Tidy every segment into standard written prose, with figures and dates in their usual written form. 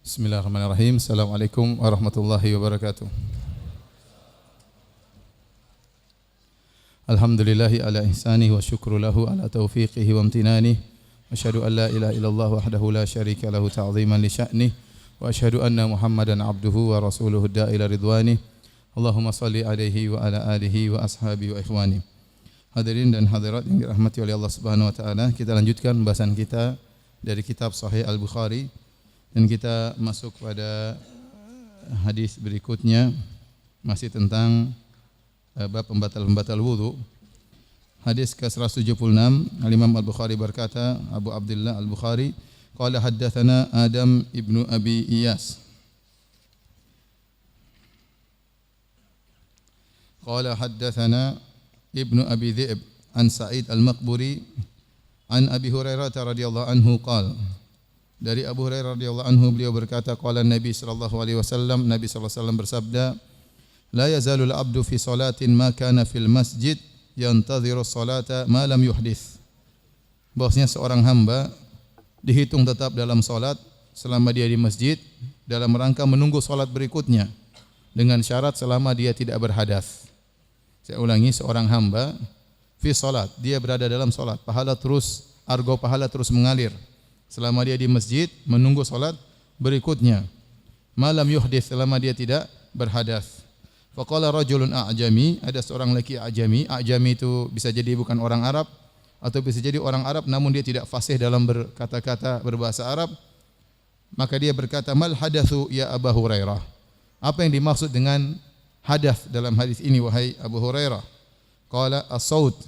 Bismillahirrahmanirrahim. Assalamualaikum warahmatullahi wabarakatuh. Alhamdulillahi ala ihsanihi wa syukru lahu ala taufiqihi wa amtinanihi. Asyhadu an la ilaha illallah wahdahu la syarika lahu ta'ziman li sya'nihi wa asyhadu anna Muhammadan abduhu wa rasuluhu da'ila ridwanihi. Allahumma salli alaihi wa ala alihi wa ashabihi wa ikhwani. Hadirin dan hadirat yang dirahmati oleh Allah Subhanahu wa taala, kita lanjutkan pembahasan kita dari kitab Sahih Al-Bukhari. Dan kita masuk pada hadis berikutnya, masih tentang bab pembatal-pembatal wudu. Hadis ke-176, Al-Imam Al-Bukhari berkata, Abu Abdullah Al-Bukhari, qala haddatsana Adam ibnu Abi Iyas. Qala haddatsana Ibnu Abi Dhi'b an Sa'id Al-Maqburi an Abi Hurairah radhiyallahu anhu qala. Dari Abu Hurairah radhiyallahu anhu, beliau berkata, qala Nabi sallallahu alaihi wasallam, Nabi sallallahu alaihi wasallam bersabda, la yazalul abdu fi salatin ma kana fil masjid yantadhiru salata ma lam yuhdits. Bahwasanya seorang hamba dihitung tetap dalam salat selama dia di masjid dalam rangka menunggu salat berikutnya, dengan syarat selama dia tidak berhadas. Saya ulangi, seorang hamba fi salat, dia berada dalam salat, argo pahala terus mengalir selama dia di masjid menunggu salat berikutnya. Malam yuhdits, selama dia tidak berhadas. Faqala rajulun a'jami, ada seorang lelaki a'jami. A'jami itu bisa jadi bukan orang Arab atau bisa jadi orang Arab namun dia tidak fasih dalam berkata-kata berbahasa Arab. Maka dia berkata, mal hadatsu ya Abu Hurairah. Apa yang dimaksud dengan hadas dalam hadis ini wahai Abu Hurairah? Qala as-saut,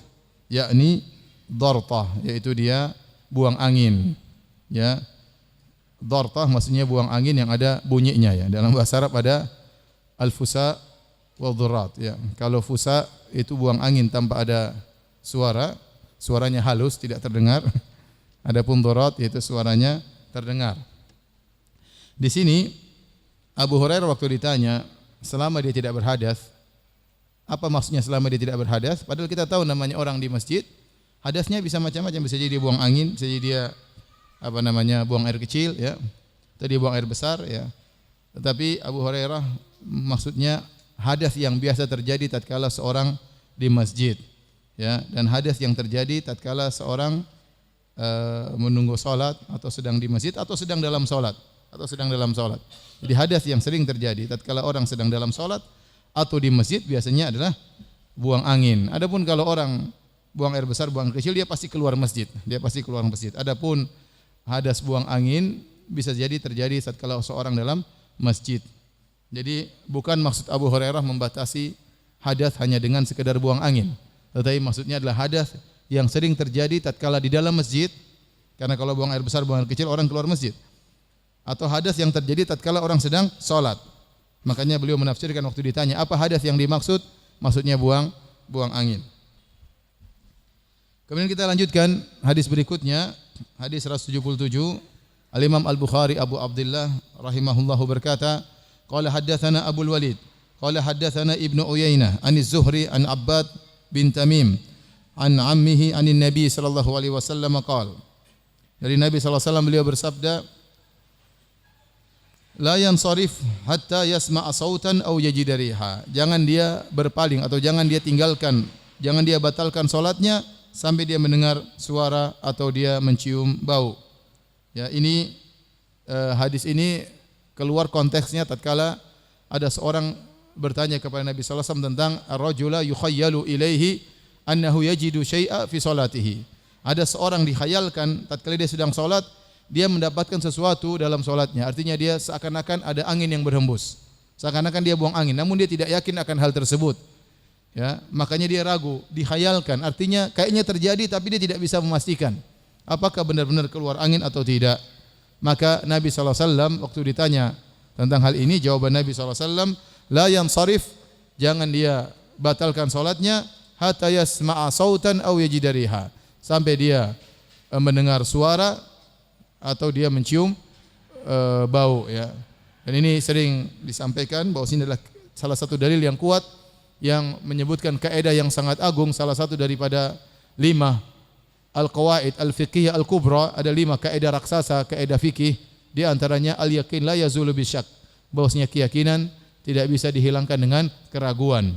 yakni dartah, yaitu dia buang angin. Ya, dartah maksudnya buang angin yang ada bunyinya, ya. Dalam bahasa Arab ada al-fusa wal dhurrat, ya. Kalau fusa itu buang angin tanpa ada suara, suaranya halus tidak terdengar. Adapun dhurrat yaitu suaranya terdengar. Di sini Abu Hurairah waktu ditanya selama dia tidak berhadas, apa maksudnya selama dia tidak berhadas? Padahal kita tahu namanya orang di masjid, hadasnya bisa macam-macam, bisa jadi dia buang angin, bisa jadi dia buang air kecil, ya, atau dia buang air besar, ya. Tetapi Abu Hurairah maksudnya hadas yang biasa terjadi tatkala seorang di masjid, ya, dan hadas yang terjadi tatkala seorang menunggu salat atau sedang di masjid atau sedang dalam salat Jadi hadas yang sering terjadi tatkala orang sedang dalam salat atau di masjid biasanya adalah buang angin. Adapun kalau orang buang air besar, buang air kecil, dia pasti keluar masjid. Adapun hadas buang angin bisa jadi terjadi tatkala seorang dalam masjid. Jadi bukan maksud Abu Hurairah membatasi hadas hanya dengan sekedar buang angin, tetapi maksudnya adalah hadas yang sering terjadi tatkala di dalam masjid, karena kalau buang air besar, buang air kecil orang keluar masjid. Atau hadas yang terjadi tatkala orang sedang salat. Makanya beliau menafsirkan waktu ditanya apa hadas yang dimaksud, maksudnya buang angin. Kemudian kita lanjutkan hadis berikutnya, hadis 177. Al-Imam Al-Bukhari Abu Abdullah rahimahullahu berkata, qala haddatsana Abul Walid, qala haddatsana Ibnu Uyainah an Az-Zuhri an Abbad bin Tamim an ammihi anin Nabi sallallahu alaihi wasallam qala. Dari Nabi sallallahu alaihi wasallam beliau bersabda, la yansarif hatta yasma'a sautan aw yajida riha. Jangan dia berpaling atau jangan dia batalkan salatnya sampai dia mendengar suara atau dia mencium bau. Ya, ini hadis ini keluar konteksnya tatkala ada seorang bertanya kepada Nabi sallallahu alaihi wasallam tentang ar-rajula yukhayyalu ilaihi annahu yajidu syai'a fi salatihi. Ada seorang dikhayalkan tatkala dia sedang salat, dia mendapatkan sesuatu dalam salatnya. Artinya dia seakan-akan ada angin yang berhembus. Seakan-akan dia buang angin, namun dia tidak yakin akan hal tersebut. Ya, makanya dia ragu, dikhayalkan. Artinya kayaknya terjadi tapi dia tidak bisa memastikan apakah benar-benar keluar angin atau tidak. Maka Nabi sallallahu alaihi wasallam waktu ditanya tentang hal ini, jawaban Nabi sallallahu alaihi wasallam, la yansarif, jangan dia batalkan salatnya hatta yasma'a sautan aw yajida riha, sampai dia mendengar suara atau dia mencium bau, ya. Dan ini sering disampaikan bahwa ini adalah salah satu dalil yang kuat yang menyebutkan kaidah yang sangat agung, salah satu daripada 5 al-qawaid al-fiqhiyah al-kubra, ada 5 kaidah raksasa, kaidah fikih Di antaranya al-yaqin la yazulu bisyak, bahwasanya keyakinan tidak bisa dihilangkan dengan keraguan.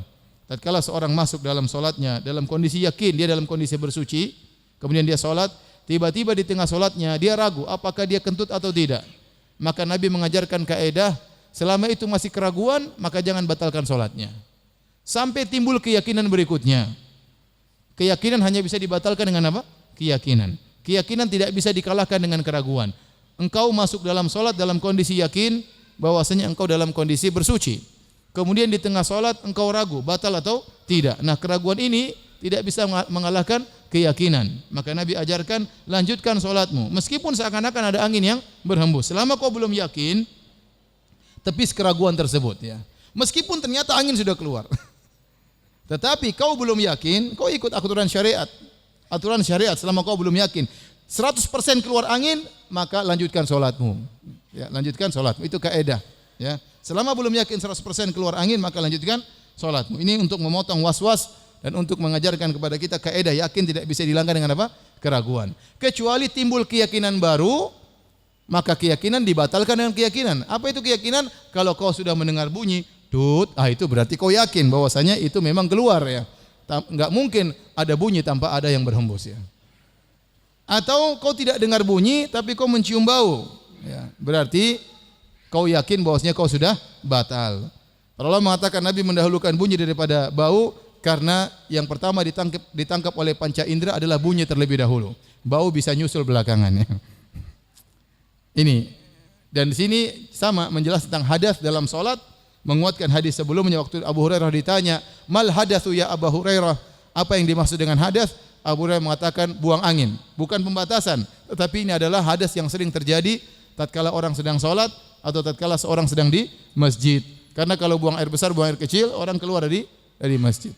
Tatkala seorang masuk dalam salatnya dalam kondisi yakin, dia dalam kondisi bersuci, kemudian dia salat, tiba-tiba di tengah salatnya dia ragu apakah dia kentut atau tidak. Maka Nabi mengajarkan kaidah, selama itu masih keraguan, maka jangan batalkan salatnya. Sampai timbul keyakinan berikutnya. Keyakinan hanya bisa dibatalkan dengan apa? Keyakinan. Keyakinan tidak bisa dikalahkan dengan keraguan. Engkau masuk dalam salat dalam kondisi yakin bahwasanya engkau dalam kondisi bersuci. Kemudian di tengah salat engkau ragu batal atau tidak. Nah, keraguan ini tidak bisa mengalahkan keyakinan. Maka Nabi ajarkan, lanjutkan salatmu meskipun seakan-akan ada angin yang berhembus. Selama kau belum yakin, tepis keraguan tersebut ya. Meskipun ternyata angin sudah keluar. Tetapi kau belum yakin, kau ikut aturan syariat. Aturan syariat selama kau belum yakin 100% keluar angin, maka lanjutkan salatmu. Ya, lanjutkan salatmu. Itu kaidah, ya. Selama belum yakin 100% keluar angin, maka lanjutkan salatmu. Ini untuk memotong was-was dan untuk mengajarkan kepada kita kaidah yakin tidak bisa dihilangkan dengan apa? Keraguan. Kecuali timbul keyakinan baru, maka keyakinan dibatalkan dengan keyakinan. Apa itu keyakinan? Kalau kau sudah mendengar bunyi tut, itu berarti kau yakin bahwasanya itu memang keluar ya. Enggak mungkin ada bunyi tanpa ada yang berhembus ya. Atau kau tidak dengar bunyi tapi kau mencium bau, ya, berarti kau yakin bahwasanya kau sudah batal. Para ulama mengatakan Nabi mendahulukan bunyi daripada bau karena yang pertama ditangkap oleh panca indera adalah bunyi terlebih dahulu. Bau bisa nyusul belakangan. Ya. Ini dan di sini sama menjelaskan tentang hadas dalam salat, menguatkan hadis sebelumnya waktu Abu Hurairah ditanya, "Mal hadatsu ya Abu Hurairah?" Apa yang dimaksud dengan hadas? Abu Hurairah mengatakan buang angin, bukan pembatasan, tetapi ini adalah hadas yang sering terjadi tatkala orang sedang salat atau tatkala seorang sedang di masjid. Karena kalau buang air besar, buang air kecil, orang keluar dari masjid.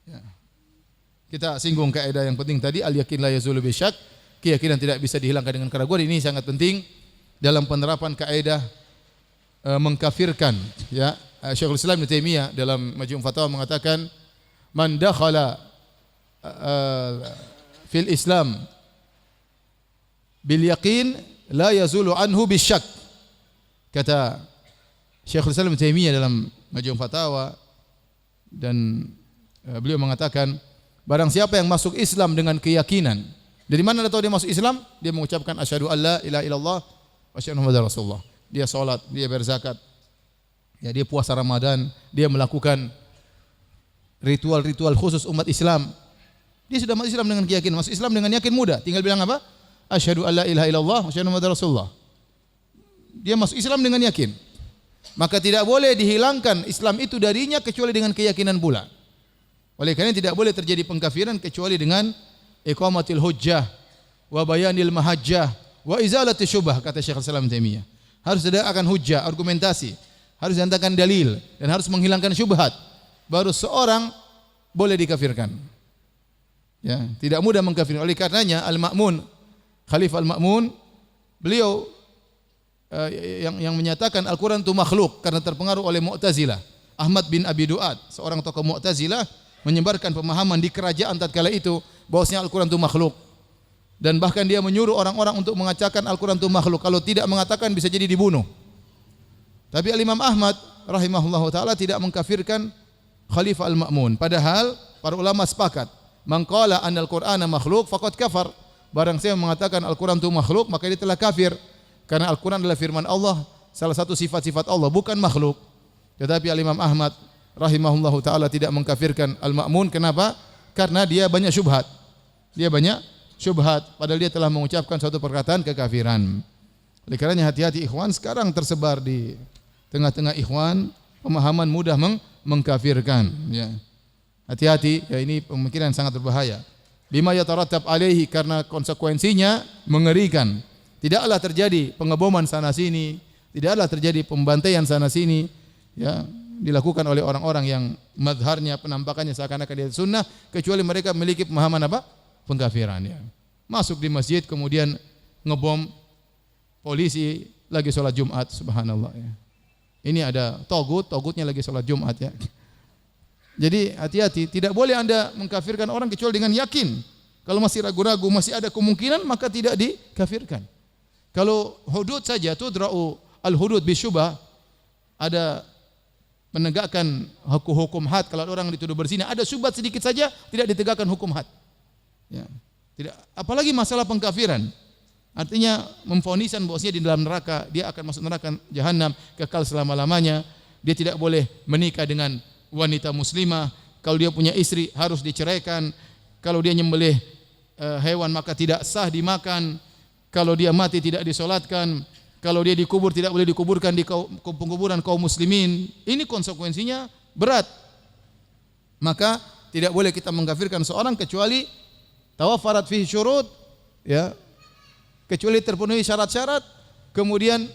Ya. Kita singgung kaidah yang penting tadi, al-yakin la yazulu bisyak, keyakinan tidak bisa dihilangkan dengan keraguan. Ini sangat penting dalam penerapan kaidah mengkafirkan. Ya, Syekhul Islam Ibnu Taimiyah dalam Majmu' Fatawa mengatakan, man dakhala fil Islam bil yaqin la yazulu anhu bisyak. Kata Syekhul Islam Ibnu Taimiyah dalam Majmu' Fatawa, dan beliau mengatakan barang siapa yang masuk Islam dengan keyakinan, dari mana dia tahu dia masuk Islam? Dia mengucapkan asyhadu alla ilaha illallah wa asyhadu anna muhammadar rasulullah. Dia salat, dia berzakat, ya, dia puasa Ramadan, dia melakukan ritual-ritual khusus umat Islam. Dia sudah masuk Islam dengan keyakinan. Masuk Islam dengan yakin mudah. Tinggal bilang apa? Asyhadu alla ilaha illallah wa asyhadu anna muhammadar rasulullah. Dia masuk Islam dengan yakin. Maka tidak boleh dihilangkan Islam itu darinya kecuali dengan keyakinan pula. Oleh karena tidak boleh terjadi pengkafiran kecuali dengan iqamatil hujjah wa bayanil mahajjah wa izalati syubhah, kata Syekh Al-Islam Taimiyah. Harus ada akan hujjah, argumentasi, harus dihantarkan dalil dan harus menghilangkan syubhat, baru seorang boleh dikafirkan. Ya, tidak mudah mengkafirkan. Oleh karenanya Al-Ma'mun, Khalifah Al-Ma'mun, beliau yang menyatakan Al-Quran itu makhluk karena terpengaruh oleh Mu'tazilah. Ahmad bin Abi Du'ad, seorang tokoh Mu'tazilah, menyebarkan pemahaman di kerajaan tatkala itu bahwasanya Al-Quran itu makhluk. Dan bahkan dia menyuruh orang-orang untuk mengatakan Al-Quran itu makhluk. Kalau tidak mengatakan bisa jadi dibunuh. Tapi Al-Imam Ahmad rahimahullahu ta'ala tidak mengkafirkan Khalifah Al-Ma'mun. Padahal para ulama sepakat, man qala anna al-Qur'ana makhluk faqad kafar. Barang siapa mengatakan Al-Quran itu makhluk, maka dia telah kafir. Karena Al-Quran adalah firman Allah, salah satu sifat-sifat Allah, bukan makhluk. Tetapi Al-Imam Ahmad rahimahullahu ta'ala tidak mengkafirkan Al-Ma'mun. Kenapa? Karena dia banyak syubhat. Dia banyak syubhat, padahal dia telah mengucapkan suatu perkataan kekafiran. Oleh karenanya hati-hati ikhwan, sekarang tersebar di tengah-tengah ikhwan pemahaman mudah mengkafirkan. Ya. Hati-hati, ya, ini pemikiran sangat berbahaya. Bima yatarattab alaihi, karena konsekuensinya mengerikan. Tidaklah terjadi pengeboman sana sini, tidaklah terjadi pembantaian sana sini, ya, dilakukan oleh orang-orang yang mazharnya, penampakannya seakan-akan dia sunnah, kecuali mereka memiliki pemahaman apa? Pengkafiran, ya. Masuk di masjid kemudian ngebom polisi lagi sholat Jumat, subhanallah, ya. Ini ada togutnya lagi sholat Jumat, ya. Jadi hati-hati, tidak boleh Anda mengkafirkan orang kecuali dengan yakin. Kalau masih ragu-ragu, masih ada kemungkinan, maka tidak dikafirkan. Kalau hudud saja tudra'u al-hudud bisyubah, ada menegakkan hukum had. Kalau orang dituduh berzina, ada syubhat sedikit saja tidak ditegakkan hukum had. Ya. Tidak, apalagi masalah pengkafiran. Artinya memfonisan bahwasanya di dalam neraka dia akan masuk neraka jahanam kekal selama-lamanya. Dia tidak boleh menikah dengan wanita muslimah. Kalau dia punya istri harus diceraikan. Kalau dia nyembelih hewan maka tidak sah dimakan. Kalau dia mati tidak disolatkan. Kalau dia dikubur tidak boleh dikuburkan di penguburan kaum muslimin. Ini konsekuensinya berat. Maka tidak boleh kita mengkafirkan seorang kecuali tawafarat fihi syurut, ya, kecuali terpenuhi syarat-syarat, kemudian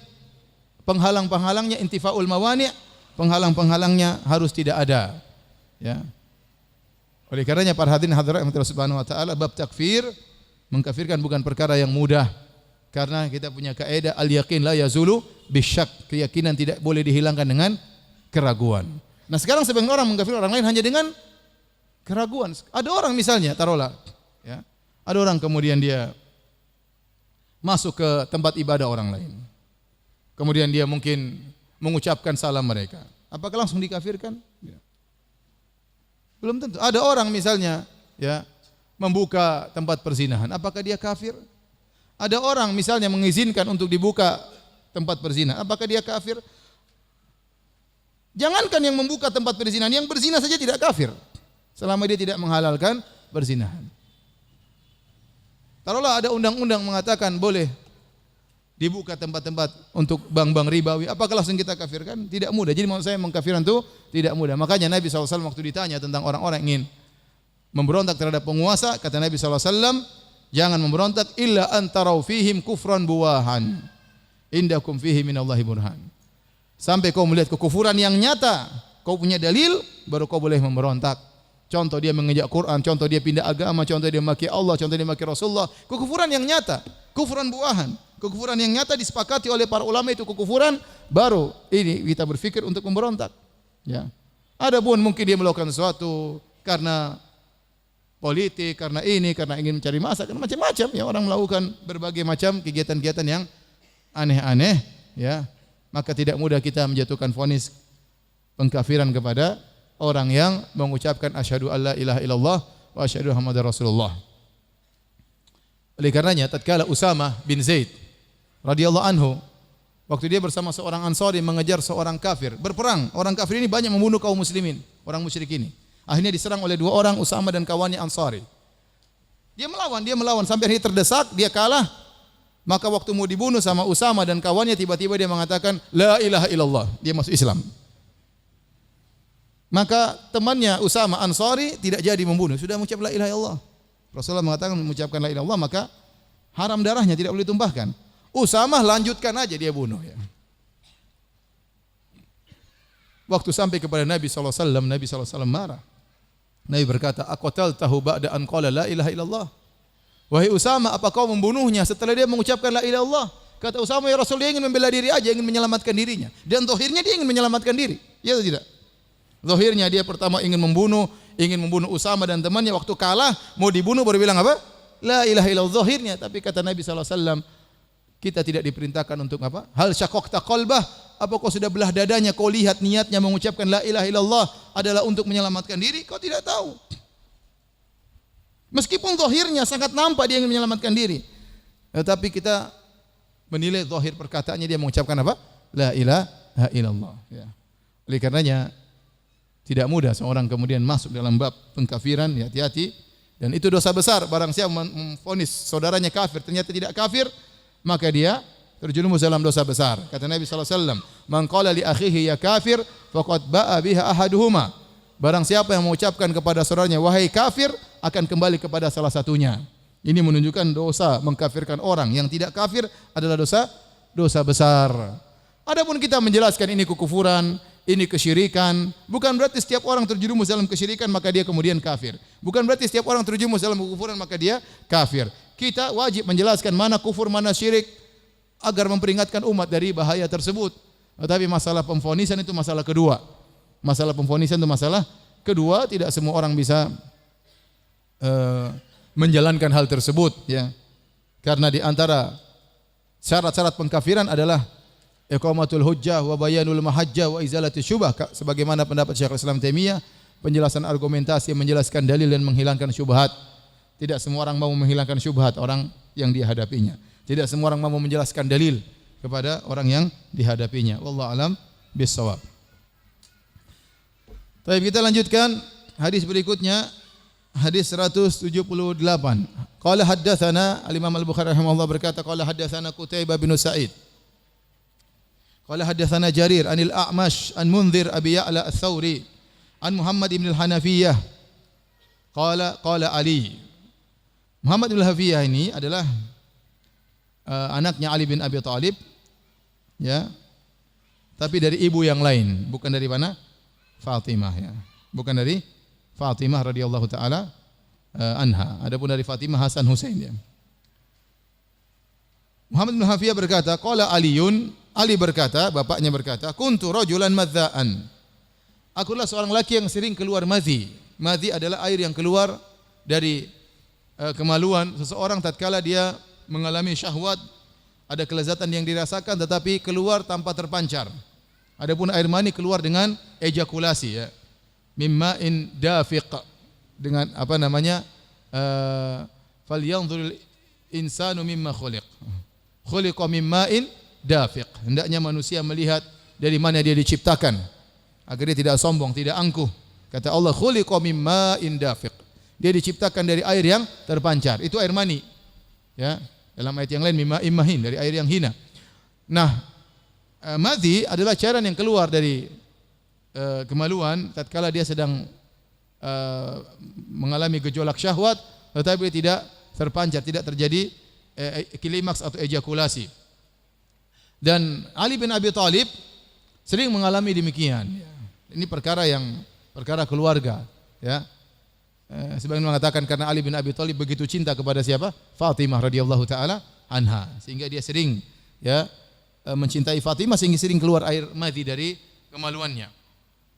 penghalang-penghalangnya, intifaul mawani', penghalang-penghalangnya harus tidak ada, ya. Oleh karenanya para hadirin hadirat Allah Subhanahu wa taala, bab takfir, mengkafirkan bukan perkara yang mudah, karena kita punya kaidah al yaqin la yazulu bisyak, keyakinan tidak boleh dihilangkan dengan keraguan. Nah, sekarang sebagian orang mengkafirkan orang lain hanya dengan keraguan. Ada orang misalnya, taruhlah, ya, ada orang kemudian dia masuk ke tempat ibadah orang lain. Kemudian dia mungkin mengucapkan salam mereka. Apakah langsung dikafirkan? Ya. Belum tentu. Ada orang misalnya, ya, membuka tempat perzinahan. Apakah dia kafir? Ada orang misalnya mengizinkan untuk dibuka tempat perzinahan. Apakah dia kafir? Jangankan yang membuka tempat perzinahan, yang berzina saja tidak kafir selama dia tidak menghalalkan perzinahan. Taruhlah ada undang-undang mengatakan boleh dibuka tempat-tempat untuk bank-bank ribawi, apakah langsung kita kafirkan? Tidak mudah. Jadi maksud saya mengkafirkan itu tidak mudah. Makanya Nabi SAW waktu ditanya tentang orang-orang yang ingin memberontak terhadap penguasa, kata Nabi SAW, jangan memberontak illa antarau fihim kufran buwahan indakum fihi minallahi burhan. Sampai kau melihat kekufuran yang nyata, kau punya dalil, baru kau boleh memberontak. Contoh dia mengejak Quran, contoh dia pindah agama, contoh dia maki Allah, contoh dia maki Rasulullah. Kekufuran yang nyata, kufuran buahan, kekufuran yang nyata disepakati oleh para ulama itu kekufuran, baru ini kita berpikir untuk memberontak. Ya. Adapun mungkin dia melakukan sesuatu karena politik, karena ini, karena ingin mencari masa, karena macam-macam ya, orang melakukan berbagai macam kegiatan-kegiatan yang aneh-aneh, ya. Maka tidak mudah kita menjatuhkan vonis pengkafiran kepada orang yang mengucapkan asyhadu alla ilaha illallah wa asyhadu muhammadar rasulullah. Oleh karenanya tatkala Usamah bin Zaid radhiyallahu anhu waktu dia bersama seorang Ansari mengejar seorang kafir, berperang. Orang kafir ini banyak membunuh kaum muslimin, orang musyrik ini. Akhirnya diserang oleh dua orang, Usamah dan kawannya Ansari. Dia melawan sampai akhirnya terdesak, dia kalah. Maka waktu mau dibunuh sama Usamah dan kawannya, tiba-tiba dia mengatakan la ilaha illallah, dia masuk Islam. Maka temannya Usamah Ansari tidak jadi membunuh, sudah mengucap la ilaha illallah. Rasulullah mengatakan mengucapkan la ilaha illallah maka haram darahnya, tidak boleh ditumpahkan. Usamah lanjutkan aja, dia bunuh, ya. Waktu sampai kepada Nabi SAW, Nabi SAW marah. Nabi berkata, aqataltahu ba'da an qala la ilaha illallah. Wahai Usamah, apa kau membunuhnya setelah dia mengucapkan la ilaha illallah? Kata Usamah, ya Rasul, dia ingin membela diri aja, ingin menyelamatkan dirinya. Dan zahirnya dia ingin menyelamatkan diri. Ya atau tidak? Zahirnya dia pertama ingin membunuh Usamah dan temannya. Waktu kalah mau dibunuh baru bilang apa? La ilaha illallah zahirnya. Tapi kata Nabi SAW, kita tidak diperintahkan untuk apa? Hal syaqaqta qalbah, apa kau sudah belah dadanya, kau lihat niatnya mengucapkan la ilaha illallah adalah untuk menyelamatkan diri? Kau tidak tahu. Meskipun zahirnya sangat nampak dia ingin menyelamatkan diri, tetapi kita menilai zahir perkataannya dia mengucapkan apa? La ilaha illallah, ya. Oleh karenanya tidak mudah seorang kemudian masuk dalam bab pengkafiran, ya, hati-hati. Dan itu dosa besar. Barang siapa memvonis saudaranya kafir ternyata tidak kafir, maka dia terjerumus dalam dosa besar. Kata Nabi SAW, man qala li akhihi ya kafir faqad ba'a biha ahaduhuma. Barang siapa yang mengucapkan kepada saudaranya wahai kafir, akan kembali kepada salah satunya. Ini menunjukkan dosa mengkafirkan orang yang tidak kafir adalah dosa besar. Adapun kita menjelaskan ini kekufuran, ini kesyirikan, bukan berarti setiap orang terjerumus dalam kesyirikan maka dia kemudian kafir. Bukan berarti setiap orang terjerumus dalam kekufuran maka dia kafir. Kita wajib menjelaskan mana kufur, mana syirik agar memperingatkan umat dari bahaya tersebut. Tetapi masalah pemfonisan itu masalah kedua. Masalah pemfonisan itu masalah kedua, tidak semua orang bisa menjalankan hal tersebut, ya. Karena di antara Syarat-syarat pengkafiran adalah iqamatul hujjah wa bayanul mahajjah wa izalatus syubhah, sebagaimana pendapat Syekhul Islam Taimiyah, penjelasan argumentasi, menjelaskan dalil dan menghilangkan syubhat. Tidak semua orang mau menghilangkan syubhat orang yang dihadapinya. Tidak semua orang mau menjelaskan dalil kepada orang yang dihadapinya. Wallahu alam bissawab. Baik, kita lanjutkan hadis berikutnya, hadis 178. Qala haddatsana al-Imam Al-Bukhari rahimahullah berkata qala haddatsana Qutaibah bin Sa'id. Qala haddatsana Jarir anil A'mash an Munzir Abi Ya'la Ats-Tsauri an Muhammad ibn al-Hanafiyah. Qala Ali. Muhammad ibn al-Hanafiyah ini adalah anaknya Ali bin Abi Thalib, ya. Tapi dari ibu yang lain, bukan dari mana? Fatimah, ya. Bukan dari Fatimah radhiyallahu taala anha. Adapun dari Fatimah Hasan Husain, ya. Muhammad bin Hafiyah berkata, qala Aliun, Ali berkata, bapaknya berkata, kuntu rajulan madzaan. Akulah seorang laki yang sering keluar madhi. Madhi adalah air yang keluar dari kemaluan seseorang tatkala dia mengalami syahwat, ada kelezatan yang dirasakan tetapi keluar tanpa terpancar. Adapun air mani keluar dengan ejakulasi, ya. Mimma'in dafiq, dengan apa namanya? Falyanzuril insanu mimma khuliq. Khuliqa mimma'in dafiq. Hendaknya manusia melihat dari mana dia diciptakan agar dia tidak sombong, tidak angkuh. Kata Allah, khuliqa mimma'in dafiq. Dia diciptakan dari air yang terpancar. Itu air mani. Ya, dalam ayat yang lain mimma'in mahin, dari air yang hina. Nah, madhi adalah cairan yang keluar dari kemaluan tatkala dia sedang mengalami gejolak syahwat tetapi tidak terpancar, tidak terjadi klimaks atau ejakulasi. Dan Ali bin Abi Thalib sering mengalami demikian. Ini perkara keluarga, ya. Sebagian mengatakan karena Ali bin Abi Thalib begitu cinta kepada siapa? Fatimah radhiyallahu taala anha, sehingga dia sering, ya, mencintai Fatimah sehingga sering keluar air madhi dari kemaluannya.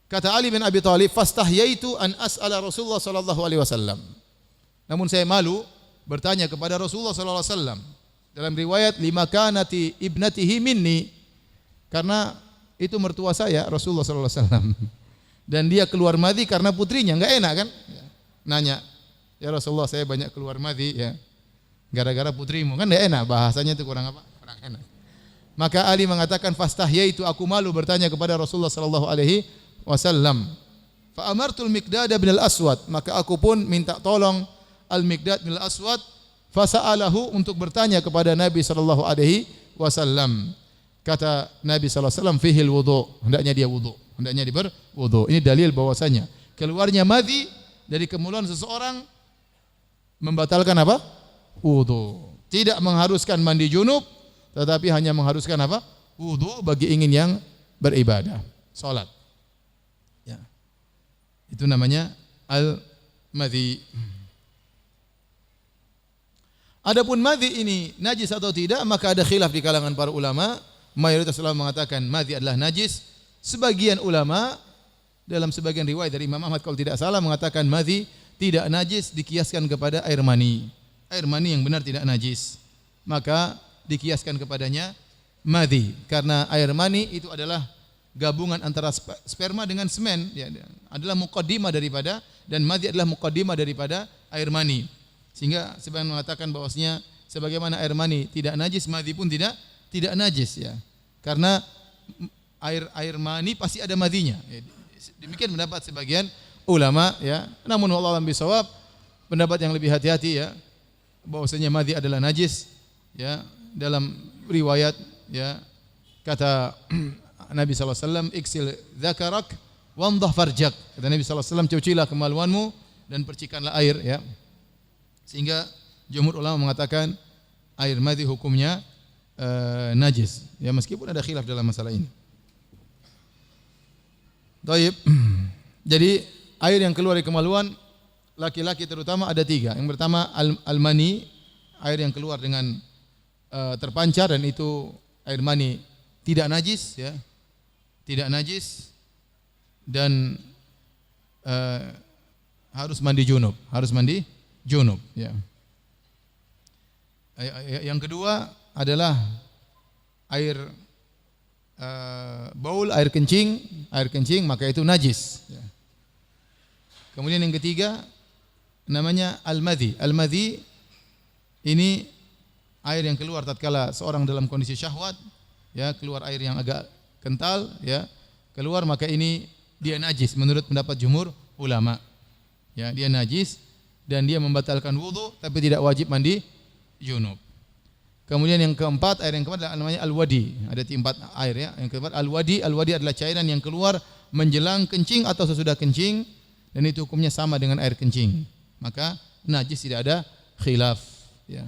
Kata Ali bin Abi Thalib, fastahyaitu an as'ala Rasulullah sallallahu alaihi wasallam. Namun saya malu bertanya kepada Rasulullah sallallahu alaihi wasallam. Dalam riwayat lima kanati ibnatihi minni, karena itu mertua saya Rasulullah sallallahu alaihi wasallam. Dan dia keluar madhi karena putrinya, enggak enak kan? Nanya, "Ya Rasulullah, saya banyak keluar madhi, ya. Gara-gara putrimu." Kan enggak enak, bahasanya itu kurang apa? Kurang enak. Maka Ali mengatakan, fastahyaitu, aku malu bertanya kepada Rasulullah sallallahu alaihi wasallam. Fa amartul Miqdad bin al-Aswad, maka aku pun minta tolong Al-Miqdad bin al-Aswad, fasa'alahu, untuk bertanya kepada Nabi sallallahu alaihi wasallam. Kata Nabi sallallahu alaihi wasallam, fihil wudu, hendaknya dia wudu, hendaknya dia berwudu. Ini dalil bahwasanya keluarnya madhi dari kemaluan seseorang membatalkan apa? Wudu. Tidak mengharuskan mandi junub, tetapi hanya mengharuskan apa? Wudu bagi ingin yang beribadah, salat. Ya. Itu namanya al-madhi. Adapun madhi ini najis atau tidak, maka ada khilaf di kalangan para ulama. Mayoritas ulama mengatakan madhi adalah najis. Sebagian ulama dalam sebagian riwayat dari Imam Ahmad kalau tidak salah mengatakan madhi tidak najis, dikiaskan kepada air mani. Air mani yang benar tidak najis, maka dikiaskan kepadanya madhi, karena air mani itu adalah gabungan antara sperma dengan semen, ya, adalah muqaddimah daripada, dan madhi adalah muqaddimah daripada air mani. Sehingga sebagian mengatakan bahwasanya sebagaimana air mani tidak najis, madhi pun tidak najis, ya. Karena air mani pasti ada madhinya. Ya, demikian pendapat sebagian ulama, ya. Namun wallahu a'lam bishawab, pendapat yang lebih hati-hati, ya, bahwasanya madhi adalah najis, ya. Dalam riwayat, ya, kata Nabi sallallahu alaihi wasallam, iksil dzakarak wandah farjak. Kata Nabi sallallahu alaihi wasallam, cucilah kemaluanmu dan percikanlah air, ya. Sehingga jumhur ulama mengatakan air madhi hukumnya najis, ya, meskipun ada khilaf dalam masalah ini. Baik. Jadi air yang keluar dari kemaluan laki-laki terutama ada tiga. Yang pertama al-mani, air yang keluar dengan terpancar, dan itu air mani tidak najis, ya, tidak najis, dan harus mandi junub, ya. Yang kedua adalah air baul, air kencing, maka itu najis. Ya. Kemudian yang ketiga namanya al-madhi. Al-madhi ini air yang keluar tatkala seorang dalam kondisi syahwat, ya, keluar air yang agak kental, ya, keluar, maka ini dia najis menurut pendapat jumhur ulama. Ya, dia najis dan dia membatalkan wudu tapi tidak wajib mandi junub. Kemudian yang keempat, air yang keempat namanya al-wadi. Ada 4 air, ya. Yang keempat al-wadi. Al-wadi adalah cairan yang keluar menjelang kencing atau sesudah kencing dan itu hukumnya sama dengan air kencing. Maka najis, tidak ada khilaf, ya.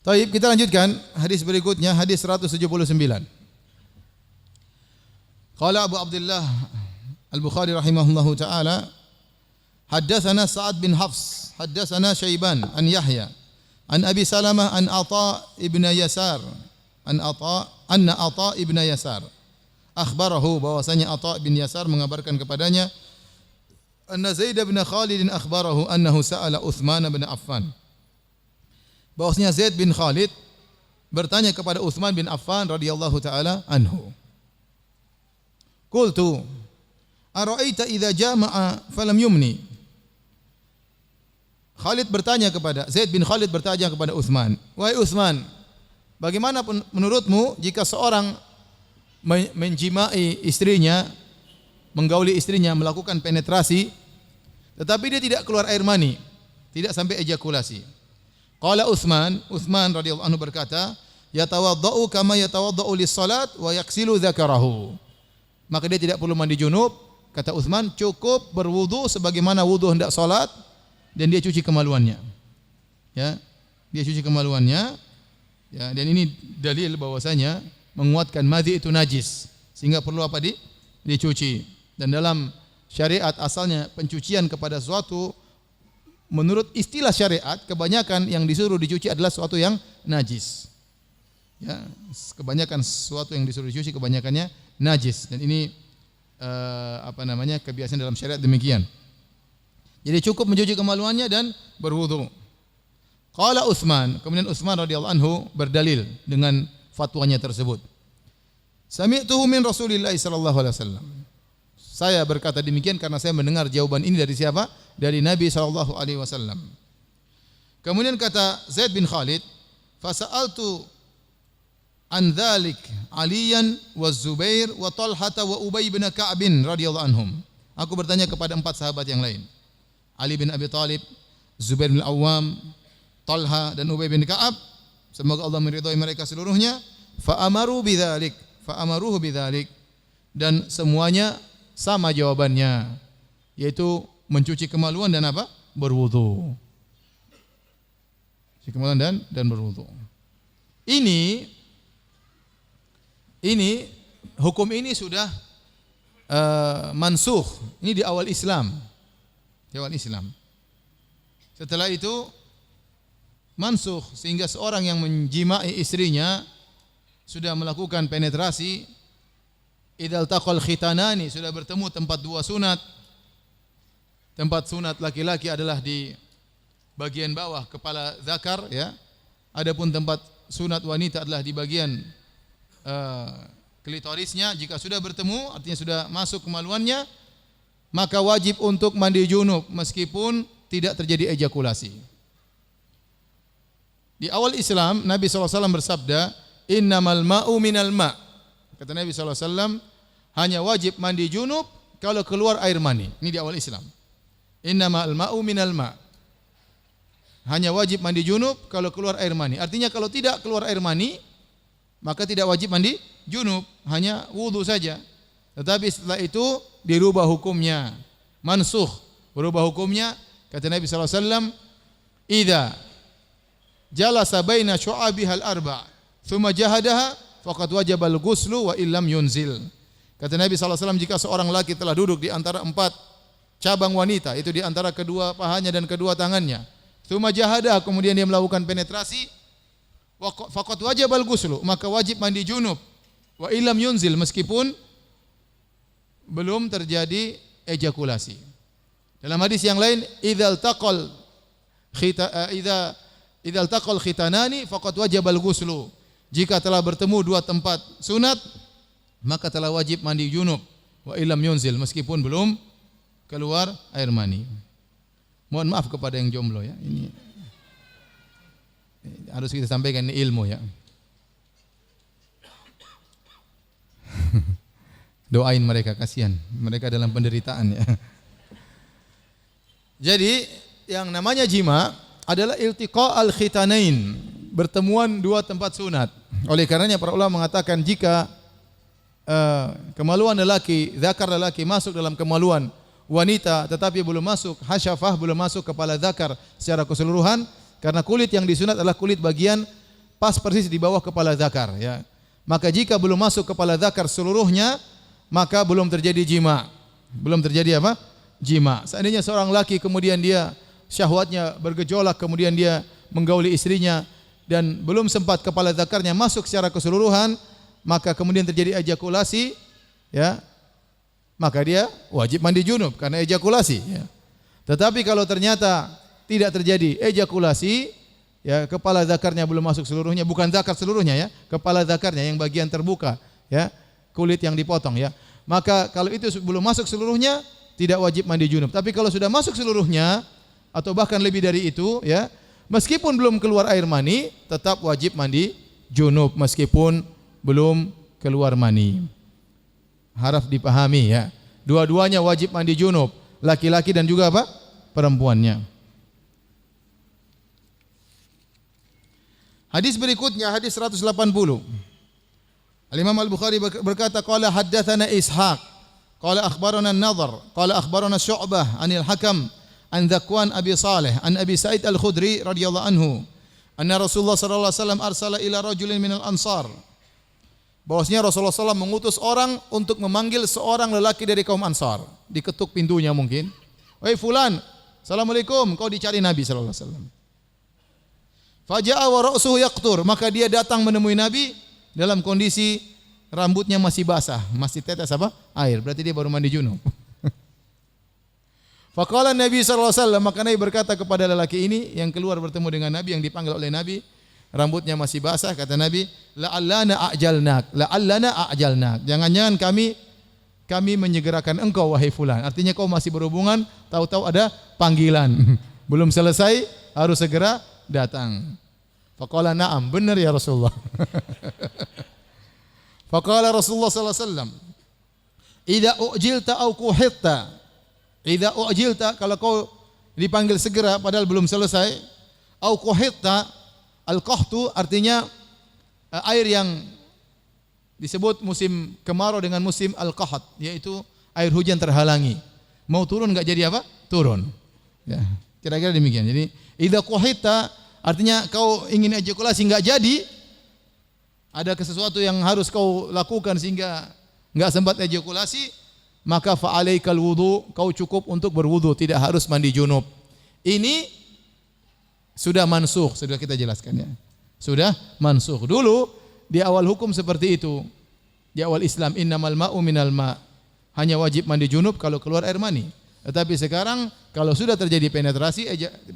Baik, kita lanjutkan hadis berikutnya, hadis 179. Qala Abu Abdullah Al-Bukhari rahimahullahu taala, haddatsana Sa'ad bin Hafs, haddatsana Syaiban an Yahya an Abi Salamah an Atha ibn Yasar, anna Atha ibn Yasar akhbarahu, bahwasanya Atha bin Yasar mengabarkan kepadanya, anna Zaid bin Khalid akhbarahu annahu sa'ala Utsman bin Affan, bahwasanya Zaid bin Khalid bertanya kepada Utsman bin Affan radhiyallahu taala anhu. Qultu ara'aita idza jama'a falam yumni. Zaid bin Khalid bertanya kepada Utsman, "Wahai Utsman, bagaimana menurutmu jika seorang menjimai istrinya, menggauli istrinya, melakukan penetrasi, tetapi dia tidak keluar air mani, tidak sampai ejakulasi?" Qala Utsman radhiyallahu anhu berkata, "Yatawaddau kama yatawaddau lis-salat wa yaksilu dzakarahu." Maka dia tidak perlu mandi junub, kata Utsman, cukup berwudu sebagaimana wudu hendak salat dan dia cuci kemaluannya. Ya, dia cuci kemaluannya. Ya, dan ini dalil bahwasanya menguatkan madhi itu najis, sehingga perlu apa? Dicuci. Dan dalam syariat asalnya pencucian kepada suatu, menurut istilah syariat, kebanyakan yang disuruh dicuci adalah sesuatu yang najis. Ya, kebanyakan sesuatu yang disuruh dicuci kebanyakannya najis, dan ini kebiasaan dalam syariat demikian. Jadi cukup mencuci kemaluannya dan berwudu. Qala Utsman, kemudian Utsman radhiyallahu anhu berdalil dengan fatwanya tersebut. Sami'tuhu min Rasulillah sallallahu alaihi wasallam. Saya berkata demikian karena saya mendengar jawaban ini dari siapa? Dari Nabi sallallahu alaihi wasallam. Kemudian kata Zaid bin Khalid, "Fasa'altu an dzalik Aliyan wa Zubair wa Talhah wa Ubay bin Ka'ab radhiyallahu anhum." Aku bertanya kepada 4 sahabat yang lain. Ali bin Abi Thalib, Zubair bin Awam, Talha dan Ubay bin Ka'ab, semoga Allah meridhai mereka seluruhnya. Fa'amaruhu bidzalik, dan semuanya sama jawabannya, yaitu mencuci kemaluan dan apa? Berwudu. Cuci kemaluan dan berwudu. Ini hukum ini sudah mansukh. Ini di awal Islam. Setelah itu mansukh, sehingga seorang yang menjimai istrinya sudah melakukan penetrasi, idzal taqal khitanani, sudah bertemu tempat 2 sunat. Tempat sunat laki-laki adalah di bagian bawah kepala zakar, ya. Adapun tempat sunat wanita adalah di bagian klitorisnya. Jika sudah bertemu, artinya sudah masuk kemaluannya, maka wajib untuk mandi junub meskipun tidak terjadi ejakulasi. Di awal Islam Nabi SAW bersabda, "Innamal ma'u minal ma'." Kata Nabi SAW, hanya wajib mandi junub kalau keluar air mani. Ini di awal Islam. Innamal ma'u minal ma'. Hanya wajib mandi junub kalau keluar air mani. Artinya kalau tidak keluar air mani, maka tidak wajib mandi junub, hanya wudu saja. Tetapi setelah itu dirubah hukumnya, mansukh, berubah hukumnya. Kata Nabi SAW, "Idza jalasa baina syu'abihal arba' thumma jahadaha faqad wajabal ghuslu wa illam yunzil." Kata Nabi SAW, jika seorang laki telah duduk di antara 4 cabang wanita, itu di antara kedua pahanya dan kedua tangannya, thumma jahadaha, kemudian dia melakukan penetrasi, faqad wajabal ghuslu, maka wajib mandi junub, wa illam yunzil, meskipun belum terjadi ejakulasi. Dalam hadis yang lain, idzal taqal khitanani faqad wajibal ghuslu. Jika telah bertemu dua tempat sunat, maka telah wajib mandi junub. Wa illam yunzil, meskipun belum keluar air mani. Mohon maaf kepada yang jomblo ya. Ini harus kita sampaikan, ini ilmu ya. Doain mereka, kasihan. Mereka dalam penderitaan ya. Jadi yang namanya jima adalah iltiqa al-khitanain, bertemuan dua tempat sunat. Oleh karenanya para ulama mengatakan jika kemaluan lelaki, zakar lelaki masuk dalam kemaluan wanita tetapi belum masuk hasyafah, belum masuk kepala zakar secara keseluruhan, karena kulit yang disunat adalah kulit bagian pas persis di bawah kepala zakar ya. Maka jika belum masuk kepala zakar seluruhnya, maka belum terjadi jima. Belum terjadi apa? Jima. Seandainya seorang laki kemudian dia syahwatnya bergejolak, kemudian dia menggauli istrinya dan belum sempat kepala zakarnya masuk secara keseluruhan, maka kemudian terjadi ejakulasi ya, maka dia wajib mandi junub karena ejakulasi ya. Tetapi kalau ternyata tidak terjadi ejakulasi ya, kepala zakarnya belum masuk seluruhnya, bukan zakar seluruhnya ya, kepala zakarnya yang bagian terbuka ya, kulit yang dipotong ya, maka kalau itu belum masuk seluruhnya tidak wajib mandi junub. Tapi kalau sudah masuk seluruhnya atau bahkan lebih dari itu ya, meskipun belum keluar air mani tetap wajib mandi junub meskipun belum keluar mani. Harap dipahami ya. Dua-duanya wajib mandi junub, laki-laki dan juga apa? Perempuannya. Hadis berikutnya, hadis 180. Al-Imam Al-Bukhari berkata, qala haddatsana Ishaq, qala akhbarana An-Nadhr, qala akhbarana Syu'bah anil Hakam an Dzakwan Abi Salih an Abi Sa'id Al-Khudri radhiyallahu anhu anna Rasulullah sallallahu alaihi wasallam arsala ila rajulin minal ansar, bahwasanya Rasulullah SAW mengutus orang untuk memanggil seorang lelaki dari kaum Ansar. Diketuk pintunya mungkin, "Wahai fulan, assalamualaikum," kau dicari Nabi sallallahu alaihi wasallam. Faja'a wa ra'suhu yaqtur, maka dia datang menemui Nabi dalam kondisi rambutnya masih basah, masih tetes apa? Air. Berarti dia baru mandi junub. Faqala Nabi sallallahu alaihi wasallam, maka Nabi berkata kepada lelaki ini yang keluar bertemu dengan Nabi, yang dipanggil oleh Nabi, rambutnya masih basah, kata Nabi, la'allana a'jalnak. Jangan-jangan kami menyegerakan engkau wahai fulan. Artinya kau masih berhubungan, tahu-tahu ada panggilan. Belum selesai, harus segera datang. Faqala na'am, benar ya Rasulullah. Faqala Rasulullah sallallahu alaihi wasallam, idza ujilta au kuhitta. Idza ujilta, kalau kau dipanggil segera padahal belum selesai, au kuhitta, al-qahtu artinya air yang disebut musim kemarau dengan musim al-qahat, yaitu air hujan terhalangi. Mau turun enggak jadi apa? Turun. Ya, kira-kira demikian. Jadi idza kuhitta artinya kau ingin ejakulasi enggak jadi, ada sesuatu yang harus kau lakukan sehingga enggak sempat ejakulasi, maka fa'alaikal wudu, kau cukup untuk berwudu, tidak harus mandi junub. Ini sudah mansukh, sudah kita jelaskan ya. Sudah mansukh. Dulu di awal hukum seperti itu. Di awal Islam, innamal ma'u minal ma'. Hanya wajib mandi junub kalau keluar air mani. Tetapi sekarang kalau sudah terjadi penetrasi,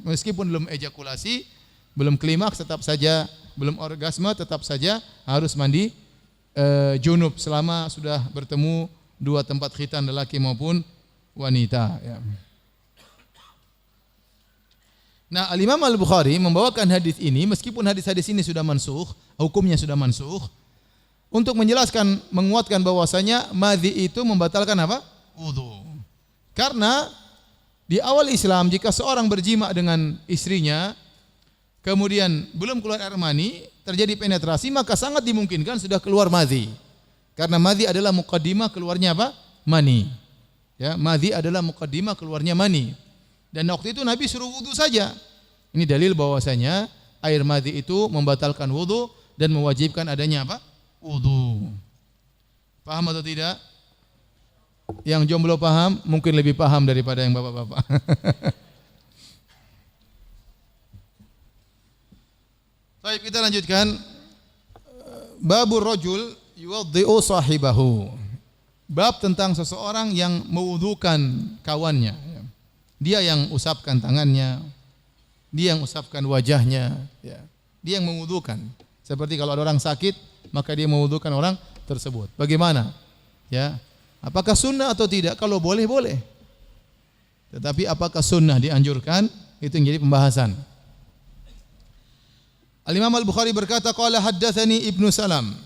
meskipun belum ejakulasi, belum klimaks, tetap saja belum orgasme, tetap saja harus mandi junub selama sudah bertemu dua tempat khitan, lelaki maupun wanita ya. Nah, Al-Imam Al-Bukhari membawakan hadis ini meskipun hadis-hadis ini sudah mansukh, hukumnya sudah mansukh, untuk menjelaskan, menguatkan bahwasanya madhi itu membatalkan apa? Wudu. Karena di awal Islam jika seorang berjima dengan istrinya kemudian belum keluar air mani, terjadi penetrasi, maka sangat dimungkinkan sudah keluar madhi. Karena madhi adalah muqaddimah keluarnya apa? Mani. Ya, madhi adalah muqaddimah keluarnya mani. Dan waktu itu Nabi suruh wudu saja. Ini dalil bahwasanya air madhi itu membatalkan wudu dan mewajibkan adanya apa? Wudu. Paham atau tidak? Yang jomblo paham, mungkin lebih paham daripada yang bapak-bapak. Baik, kita lanjutkan. Babur rajul yuwaddi'u sahibahu. bab tentang seseorang yang mewudukan kawannya. Dia yang usapkan tangannya, dia yang usapkan wajahnya, ya. Dia yang mewudukan. Seperti kalau ada orang sakit, maka dia mewudukan orang tersebut. Bagaimana? Ya. Apakah sunnah atau tidak? Kalau boleh, boleh. Tetapi apakah sunnah dianjurkan? Itu yang jadi pembahasan. Al-Imam Al-Bukhari berkata, qala haddatsani Ibnu Salam.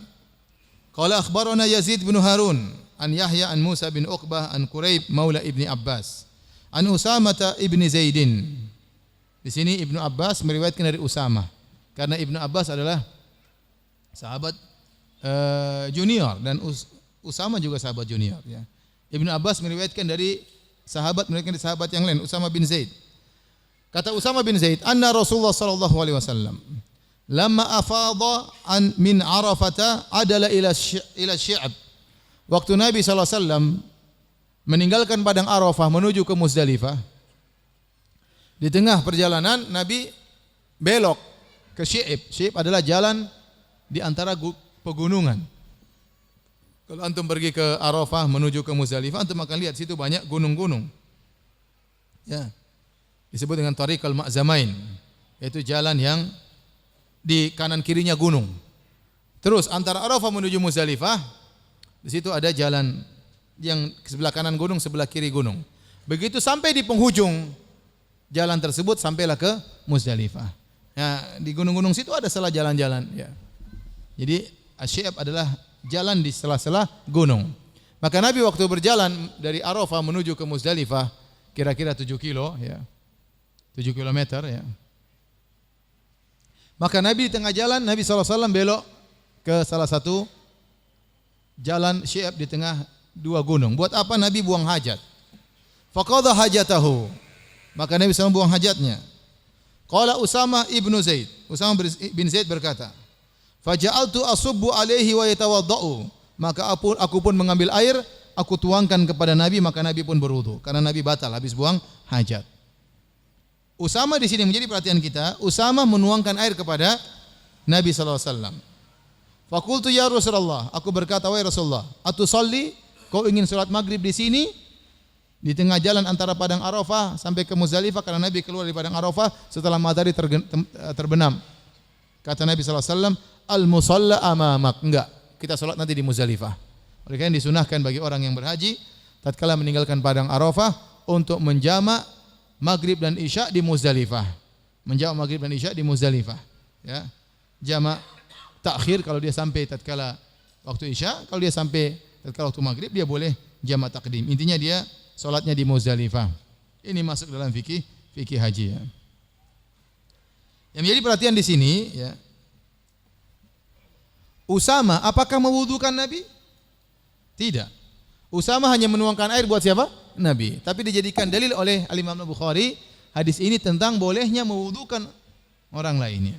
Qala akhbarana Yazid bin Harun an Yahya an Musa bin Uqbah an Quraib maula Ibni Abbas. An Usamah ibni Zaidin. Di sini Ibnu Abbas meriwayatkan dari Usamah, karena Ibnu Abbas adalah sahabat junior dan Usamah juga sahabat junior. Ya. Ibnu Abbas meriwayatkan dari sahabat yang lain, Usamah bin Zaid. Kata Usamah bin Zaid, anna Rasulullah sallallahu alaihi wasallam lamma afadha min Arafata adala ila Syi'ab. Waktu Nabi sallallahu alaihi wasallam meninggalkan padang Arafah menuju ke Muzdalifah, di tengah perjalanan Nabi belok ke Syi'ab. Syi'ab adalah jalan di antara pegunungan. Kalau antum pergi ke Arafah menuju ke Muzdalifah, antum akan lihat situ banyak gunung-gunung. Ya. Disebut dengan Tariqul Ma'zamain, yaitu jalan yang di kanan kirinya gunung. Terus antara Arafah menuju Muzdalifah, di situ ada jalan yang sebelah kanan gunung, sebelah kiri gunung. Begitu sampai di penghujung jalan tersebut, sampailah ke Muzdalifah. Ya, di gunung-gunung situ ada salah jalan-jalan. Ya. Jadi Asy-Syi'ab adalah jalan di sela-sela gunung. Maka Nabi waktu berjalan dari Arafah menuju ke Muzdalifah, kira-kira 7 kilo, ya, 7 kilometer. Ya. Maka Nabi di tengah jalan, Nabi SAW belok ke salah satu jalan Syi'ab di tengah dua gunung. Buat apa? Nabi buang hajat. Faqadha hajatahu. Maka Nabi SAW buang hajatnya. Qala Usamah ibnu Zaid. Usamah bin Zaid berkata, faja'altu asubbu alaihi wa yatawaddau. Maka aku pun mengambil air, aku tuangkan kepada Nabi, maka Nabi pun berwudu. Karena Nabi batal habis buang hajat. Usamah di sini menjadi perhatian kita. Usamah menuangkan air kepada Nabi sallallahu alaihi wasallam. Faqultu ya Rasulullah, aku berkata, wahai Rasulullah, atusalli? Kau ingin salat maghrib di sini? Di tengah jalan antara padang Arafah sampai ke Muzdalifah, karena Nabi keluar dari padang Arafah setelah matahari terbenam. Kata Nabi sallallahu alaihi wasallam, al-musalla amamak. Enggak, kita salat nanti di Muzdalifah. Oleh karena disunahkan bagi orang yang berhaji tatkala meninggalkan padang Arafah untuk menjamak maghrib dan isya di Muzdalifah. Menjamak maghrib dan isya di Muzdalifah. Ya. Jamak takhir kalau dia sampai tatkala waktu isya, kalau dia sampai tatkala waktu maghrib dia boleh jamak takdim. Intinya dia salatnya di Muzdalifah. Ini masuk dalam fikih haji, ya. Yang menjadi perhatian di sini, ya. Usamah apakah mewudukan Nabi? Tidak. Usamah hanya menuangkan air buat siapa? Nabi. Tapi dijadikan dalil oleh Al-Imam Al-Bukhari hadis ini tentang bolehnya mewudukan orang lainnya.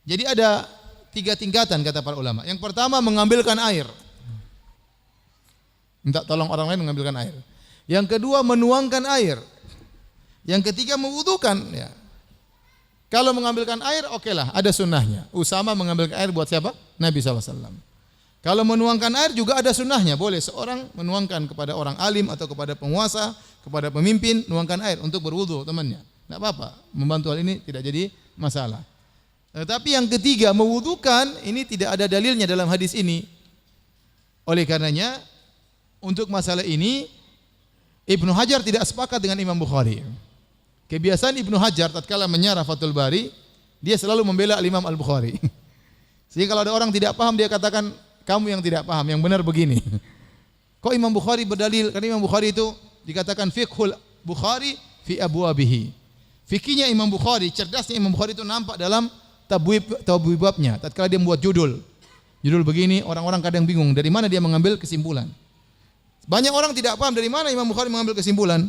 Jadi ada 3 tingkatan kata para ulama. Yang pertama mengambilkan air. Minta tolong orang lain mengambilkan air. Yang kedua menuangkan air. Yang ketiga mewudukan, ya. Kalau mengambilkan air, okelah, ada sunnahnya. Usamah mengambilkan air buat siapa? Nabi SAW. Kalau menuangkan air juga ada sunnahnya. Boleh seorang menuangkan kepada orang alim atau kepada penguasa, kepada pemimpin, nuangkan air untuk berwudu temannya. Tidak apa-apa, membantu hal ini tidak jadi masalah. Tetapi yang ketiga, mewudukan, ini tidak ada dalilnya dalam hadis ini. Oleh karenanya, untuk masalah ini, Ibnu Hajar tidak sepakat dengan Imam Bukhari. Kebiasaan Ibnu Hajar tatkala menyarah Fathul Bari, dia selalu membela Imam Al-Bukhari. Sehingga kalau ada orang tidak paham, dia katakan, kamu yang tidak paham, yang benar begini. Kok Imam Bukhari berdalil? Karena Imam Bukhari itu dikatakan fiqhul Bukhari fi abwabihi. Fikihnya Imam Bukhari, cerdasnya Imam Bukhari itu nampak dalam tabwibabnya. Tatkala dia membuat judul begini, orang-orang kadang bingung dari mana dia mengambil kesimpulan. Banyak orang tidak paham dari mana Imam Bukhari mengambil kesimpulan.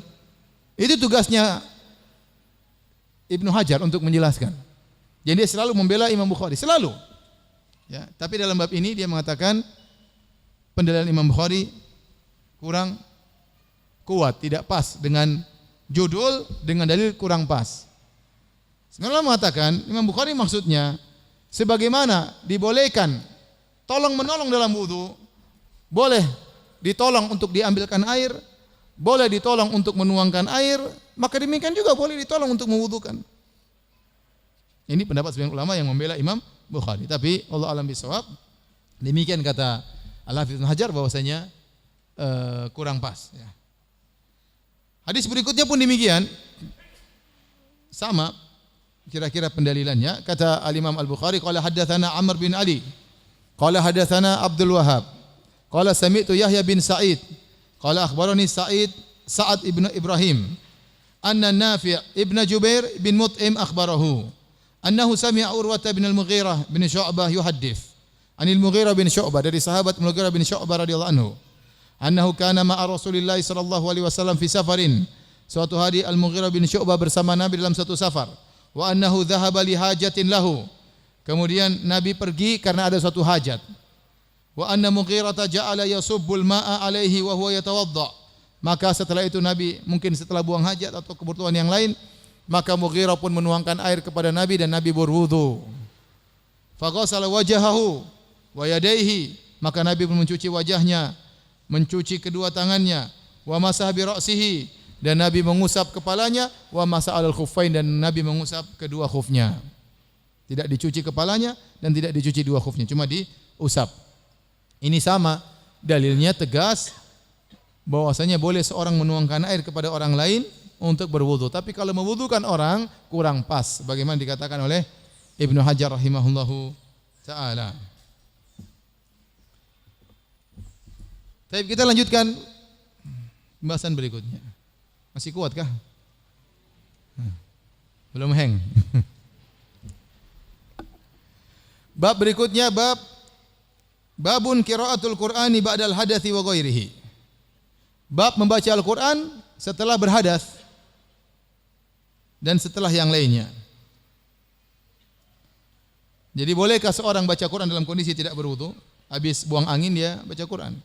Itu tugasnya Ibnu Hajar untuk menjelaskan. Jadi dia selalu membela Imam Bukhari, selalu. Ya, tapi dalam bab ini dia mengatakan pendalilan Imam Bukhari kurang kuat, tidak pas dengan judul, dengan dalil kurang pas. Sebenarnya mengatakan Imam Bukhari maksudnya sebagaimana dibolehkan tolong menolong dalam wudu, boleh ditolong untuk diambilkan air, boleh ditolong untuk menuangkan air, maka demikian juga boleh ditolong untuk mewudukan. Ini pendapat sebagian ulama yang membela Imam Bukhari. Tapi Allah alam bisawab, demikian kata Al-Hafidz Ibnu Hajar bahwasanya kurang pas. Ya. Hadis berikutnya pun demikian, sama kira-kira pendalilannya. Kata Al-Imam Al-Bukhari, qala haddatsana Amr bin Ali, qala haddatsana Abdul Wahhab, qala sami'tu Yahya bin Sa'id, qala akhbarani Sa'ad ibn Ibrahim, anna Nafi' ibn Jubair bin Mut'im akhbarahu annahu sami'a Urwah bin Al-Mughirah bin Syu'bah yuhaddits anil Mughirah bin Syu'bah, dari sahabat Mughirah bin Syu'bah radhiyallahu anhu, annahu kana ma'a Rasulillah sallallahu alaihi wasallam fi safarin. Suatu hari Al-Mughirah bin Syu'bah bersama Nabi dalam satu safar. Wa annahu dhahaba li hajatin lahu. Kemudian Nabi pergi karena ada suatu hajat. Wa anna Mughirah ja'ala yasubbul ma'a alaihi wa huwa yatawadda. Maka setelah itu Nabi mungkin setelah buang hajat atau kebutuhan yang lain, maka Mughirah pun menuangkan air kepada Nabi dan Nabi berwudu. Faghasala wajahahu wa yadayhi, maka Nabi pun mencuci wajahnya, mencuci kedua tangannya, wa masah bi ra'sihi, dan Nabi mengusap kepalanya, wa masah alal khuffain, dan Nabi mengusap kedua khufnya. Tidak dicuci kepalanya dan tidak dicuci dua khufnya, cuma diusap. Ini sama dalilnya tegas bahwasanya boleh seorang menuangkan air kepada orang lain untuk berwudu. Tapi kalau mewudukan orang kurang pas, bagaimana dikatakan oleh Ibnu Hajar rahimahullahu taala. Baik, kita lanjutkan pembahasan berikutnya. Masih kuatkah? Belum hang. Bab berikutnya, babun qiraatul Qur'ani ba'dal hadathi wa ghairihi. Bab membaca Al-Qur'an setelah berhadas dan setelah yang lainnya. Jadi bolehkah seorang baca Quran dalam kondisi tidak berwudu? Habis buang angin dia baca Quran.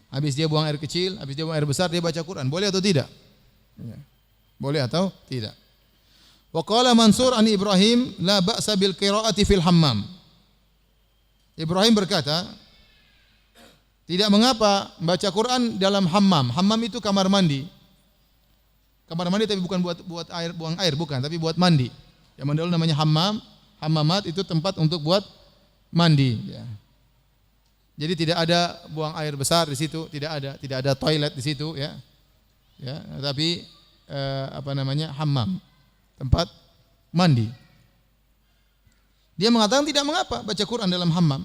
Habis dia buang air kecil, habis dia buang air besar dia baca Quran. Boleh atau tidak? Boleh atau tidak? Wa qala Mansur an Ibrahim la ba'sa bil qiraati fil hammam. Ibrahim berkata, tidak mengapa baca Quran dalam hammam. Hammam itu kamar mandi. Kamar mandi tapi bukan buat air, buang air, bukan, tapi buat mandi. Yang dulu namanya hammam. Hammamat itu tempat untuk buat mandi. Ya. Jadi tidak ada buang air besar di situ, tidak ada toilet di situ, ya. Ya, tapi hammam, tempat mandi. Dia mengatakan tidak mengapa baca Quran dalam hammam.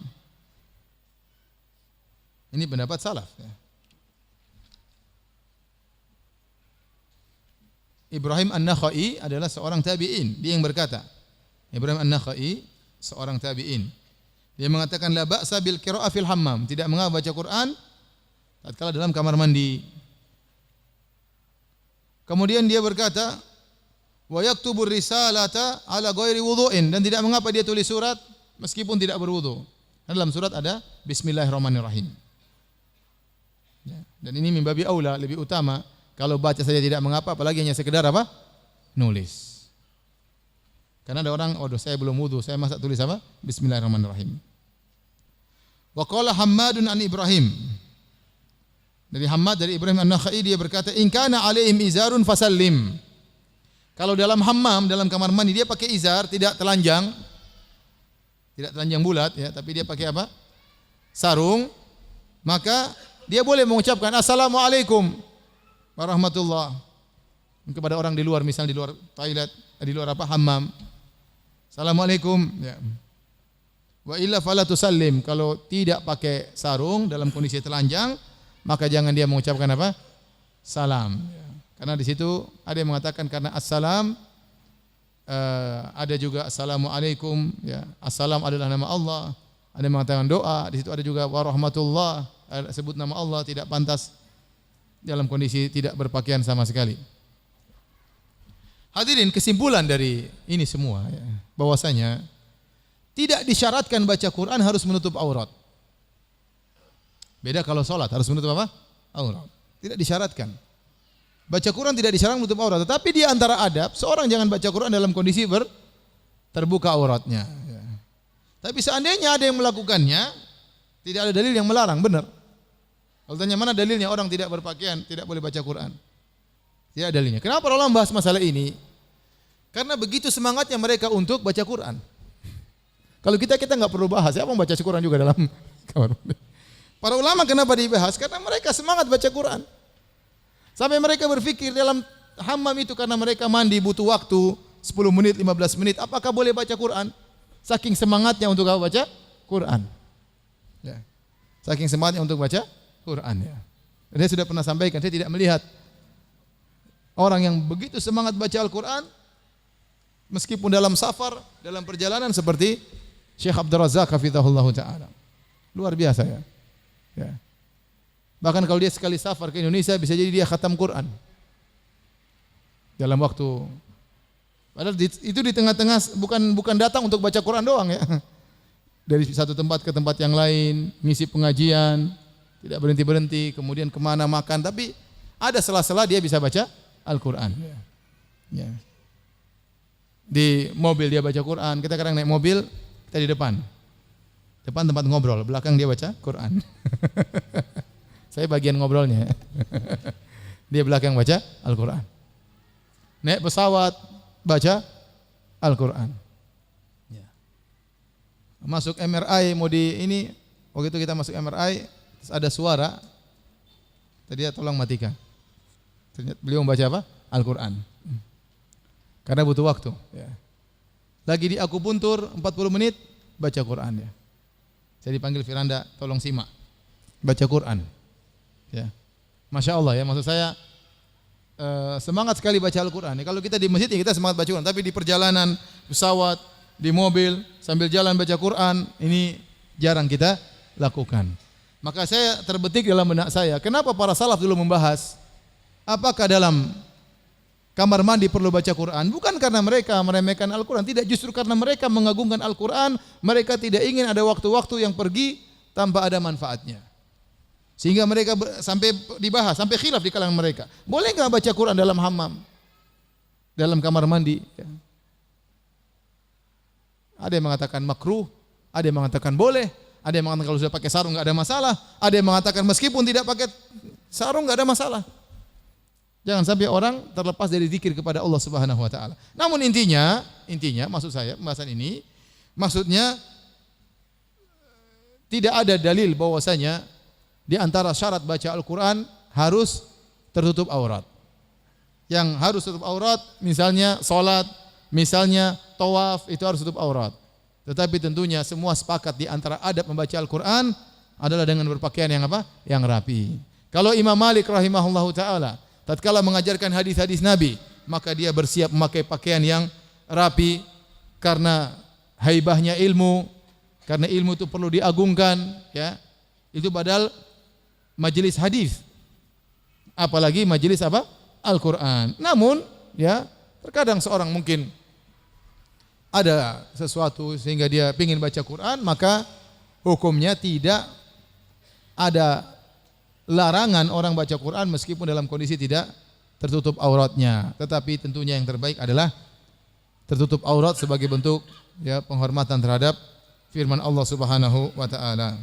Ini pendapat salaf. Ya. Ibrahim An-Nakhai adalah seorang tabi'in. Dia yang berkata, Ibrahim An-Nakhai seorang tabi'in. Dia mengatakan la ba'sa bil qira'ah fil hammam, tidak mengapa baca Quran tatkala dalam kamar mandi. Kemudian dia berkata, wa yaktubur risalata ala ghairi wudhu'in, dan tidak mengapa dia tulis surat meskipun tidak berwudu. Dalam surat ada bismillahirrahmanirrahim. Ya, dan ini mimbabi aula, lebih utama kalau baca saja tidak mengapa, apalagi hanya sekedar apa? Nulis. Karena ada orang, saya belum wudu, saya masa tulis apa? Bismillahirrahmanirrahim. Wa qala Hammadun an Ibrahim. Dari Hammad, dari Ibrahim An-Nakhai, dia berkata, in kana alaihim izarun fasallim. Kalau dalam hammam, dalam kamar mandi, dia pakai izar, tidak telanjang bulat, ya, tapi dia pakai apa? Sarung, maka dia boleh mengucapkan assalamualaikum warahmatullah kepada orang di luar, misal di luar toilet, di luar hammam. Assalamualaikum, ya. Wa illa fala tusallim. Kalau tidak pakai sarung dalam kondisi telanjang, maka jangan dia mengucapkan apa? Salam. Ya. Karena di situ ada yang mengatakan karena assalam, ada juga assalamualaikum, ya. Assalam adalah nama Allah. Ada yang mengatakan doa. Di situ ada juga warahmatullah, sebut nama Allah, tidak pantas dalam kondisi tidak berpakaian sama sekali. Hadirin, kesimpulan dari ini semua, ya, bahwasanya tidak disyaratkan baca Quran harus menutup aurat. Beda kalau sholat harus menutup apa? Aurat. Tidak disyaratkan. Baca Quran tidak disyaratkan menutup aurat. Tetapi di antara adab, seorang jangan baca Quran dalam kondisi terbuka auratnya. Ya. Tapi seandainya ada yang melakukannya, tidak ada dalil yang melarang, benar. Kalau tanya mana dalilnya orang tidak berpakaian tidak boleh baca Quran? Tidak ada dalilnya. Kenapa para ulama bahas masalah ini? Karena begitu semangatnya mereka untuk baca Quran. Kalau kita nggak perlu bahas, siapa yang baca Quran juga dalam kamar mandi. Para ulama kenapa dibahas? Karena mereka semangat baca Quran. Sampai mereka berpikir dalam hammam itu karena mereka mandi butuh waktu 10 menit, 15 menit. Apakah boleh baca Quran? Saking semangatnya untuk baca Quran. Ya. Saking semangatnya untuk baca Quran. Ya. Dia sudah pernah sampaikan, saya tidak melihat orang yang begitu semangat baca Al-Quran meskipun dalam safar, dalam perjalanan seperti Syekh Abdul Razak hafizahullah ta'ala. Luar biasa ya. Ya. Bahkan kalau dia sekali safar ke Indonesia bisa jadi dia khatam Quran dalam waktu. Padahal itu di tengah-tengah bukan datang untuk baca Quran doang ya. Dari satu tempat ke tempat yang lain, ngisi pengajian, tidak berhenti-berhenti, kemudian kemana makan, tapi ada sela-sela dia bisa baca Al-Quran. Ya. Di mobil dia baca Quran, kita kadang naik mobil, kita di depan. Depan tempat ngobrol, belakang dia baca Quran. Saya bagian ngobrolnya. Dia belakang baca Al-Quran. Naik pesawat, baca Al-Quran. Ya. Masuk MRI, waktu itu kita masuk MRI, terus ada suara, tadi dia tolong matikan. Ternyata beliau membaca apa? Al-Quran. Karena butuh waktu. Ya. Lagi di akupuntur 40 menit baca Quran ya. Saya dipanggil Firanda, tolong simak. Baca Quran. Ya. Masya Allah ya, maksud saya semangat sekali baca Al-Quran. Kalau kita di masjid ya kita semangat baca Quran, tapi di perjalanan, pesawat, di mobil, sambil jalan baca Quran, ini jarang kita lakukan. Maka saya terbetik dalam benak saya, kenapa para salaf dulu membahas apakah dalam kamar mandi perlu baca Quran? Bukan karena mereka meremehkan Al-Quran, tidak, justru karena mereka mengagungkan Al-Quran, mereka tidak ingin ada waktu-waktu yang pergi tanpa ada manfaatnya. Sehingga mereka sampai dibahas, sampai khilaf di kalangan mereka. Boleh enggak baca Quran dalam hammam? Dalam kamar mandi? Ya. Ada yang mengatakan makruh, ada yang mengatakan boleh, ada yang mengatakan kalau sudah pakai sarung enggak ada masalah, ada yang mengatakan meskipun tidak pakai sarung enggak ada masalah. Jangan sampai orang terlepas dari zikir kepada Allah Subhanahu wa taala. Namun intinya maksud saya pembahasan ini maksudnya tidak ada dalil bahwasanya di antara syarat baca Al-Quran harus tertutup aurat. Yang harus tutup aurat misalnya salat, misalnya tawaf, itu harus tutup aurat. Tetapi tentunya semua sepakat di antara adab membaca Al-Quran adalah dengan berpakaian yang apa? Yang rapi. Kalau Imam Malik rahimahullahu taala tatkala mengajarkan hadis-hadis Nabi, maka dia bersiap memakai pakaian yang rapi karena haibahnya ilmu, karena ilmu itu perlu diagungkan, ya. Itu padahal majelis hadis. Apalagi majelis apa? Al-Qur'an. Namun, ya, terkadang seorang mungkin ada sesuatu sehingga dia ingin baca Quran, maka hukumnya tidak ada larangan orang baca Quran meskipun dalam kondisi tidak tertutup auratnya. Tetapi tentunya yang terbaik adalah tertutup aurat sebagai bentuk ya penghormatan terhadap firman Allah Subhanahu wa taala.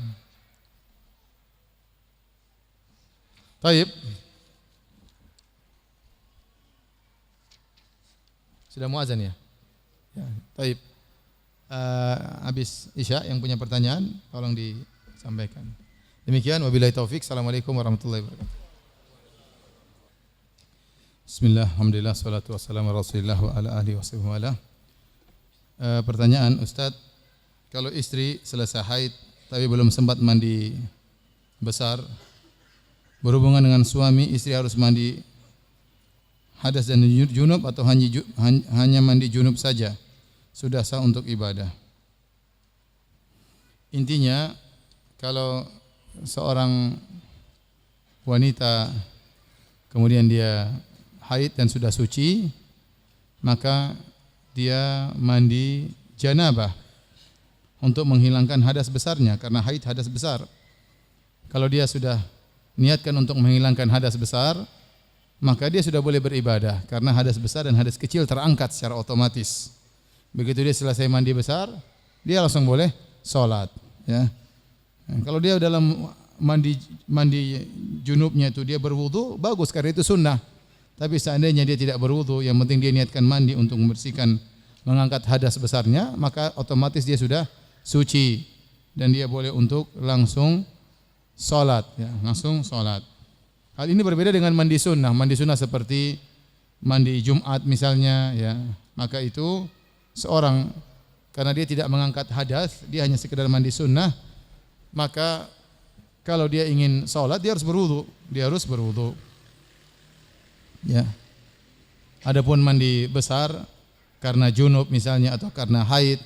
Baik. Sudah muazan ya? Ya, baik. Habis Isya yang punya pertanyaan tolong disampaikan. Demikian wabillahi taufik. Assalamualaikum warahmatullahi wabarakatuh. Bismillah, alhamdulillah, salatu wassalamu ala Rasulillah wa ala alihi wasallam. Pertanyaan Ustaz, kalau istri selesai haid tapi belum sempat mandi besar, berhubungan dengan suami, istri harus mandi hadas dan junub atau hanya mandi junub saja sudah sah untuk ibadah? Intinya kalau seorang wanita kemudian dia haid dan sudah suci, maka dia mandi janabah untuk menghilangkan hadas besarnya, karena haid hadas besar. Kalau dia sudah niatkan untuk menghilangkan hadas besar, maka dia sudah boleh beribadah karena hadas besar dan hadas kecil terangkat secara otomatis. Begitu dia selesai mandi besar, dia langsung boleh sholat, ya. Kalau dia dalam mandi junubnya itu dia berwudu, bagus karena itu sunnah. Tapi seandainya dia tidak berwudu, yang penting dia niatkan mandi untuk membersihkan, mengangkat hadas besarnya, maka otomatis dia sudah suci dan dia boleh untuk langsung salat, ya, langsung salat. Hal ini berbeda dengan mandi sunnah. Mandi sunnah seperti mandi Jumat misalnya, ya, maka itu seorang karena dia tidak mengangkat hadas, dia hanya sekedar mandi sunnah, maka kalau dia ingin salat dia harus berwudu, Ya. Adapun mandi besar karena junub misalnya atau karena haid,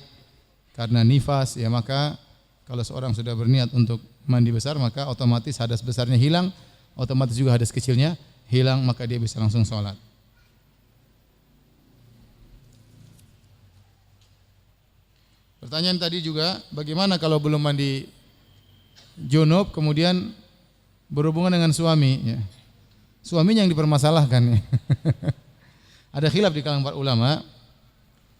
karena nifas, ya maka kalau seorang sudah berniat untuk mandi besar maka otomatis hadas besarnya hilang, otomatis juga hadas kecilnya hilang, maka dia bisa langsung salat. Pertanyaan tadi juga, bagaimana kalau belum mandi junub kemudian berhubungan dengan suami, ya. Suaminya yang dipermasalahkan, ya. Ada khilaf di kalangan para ulama.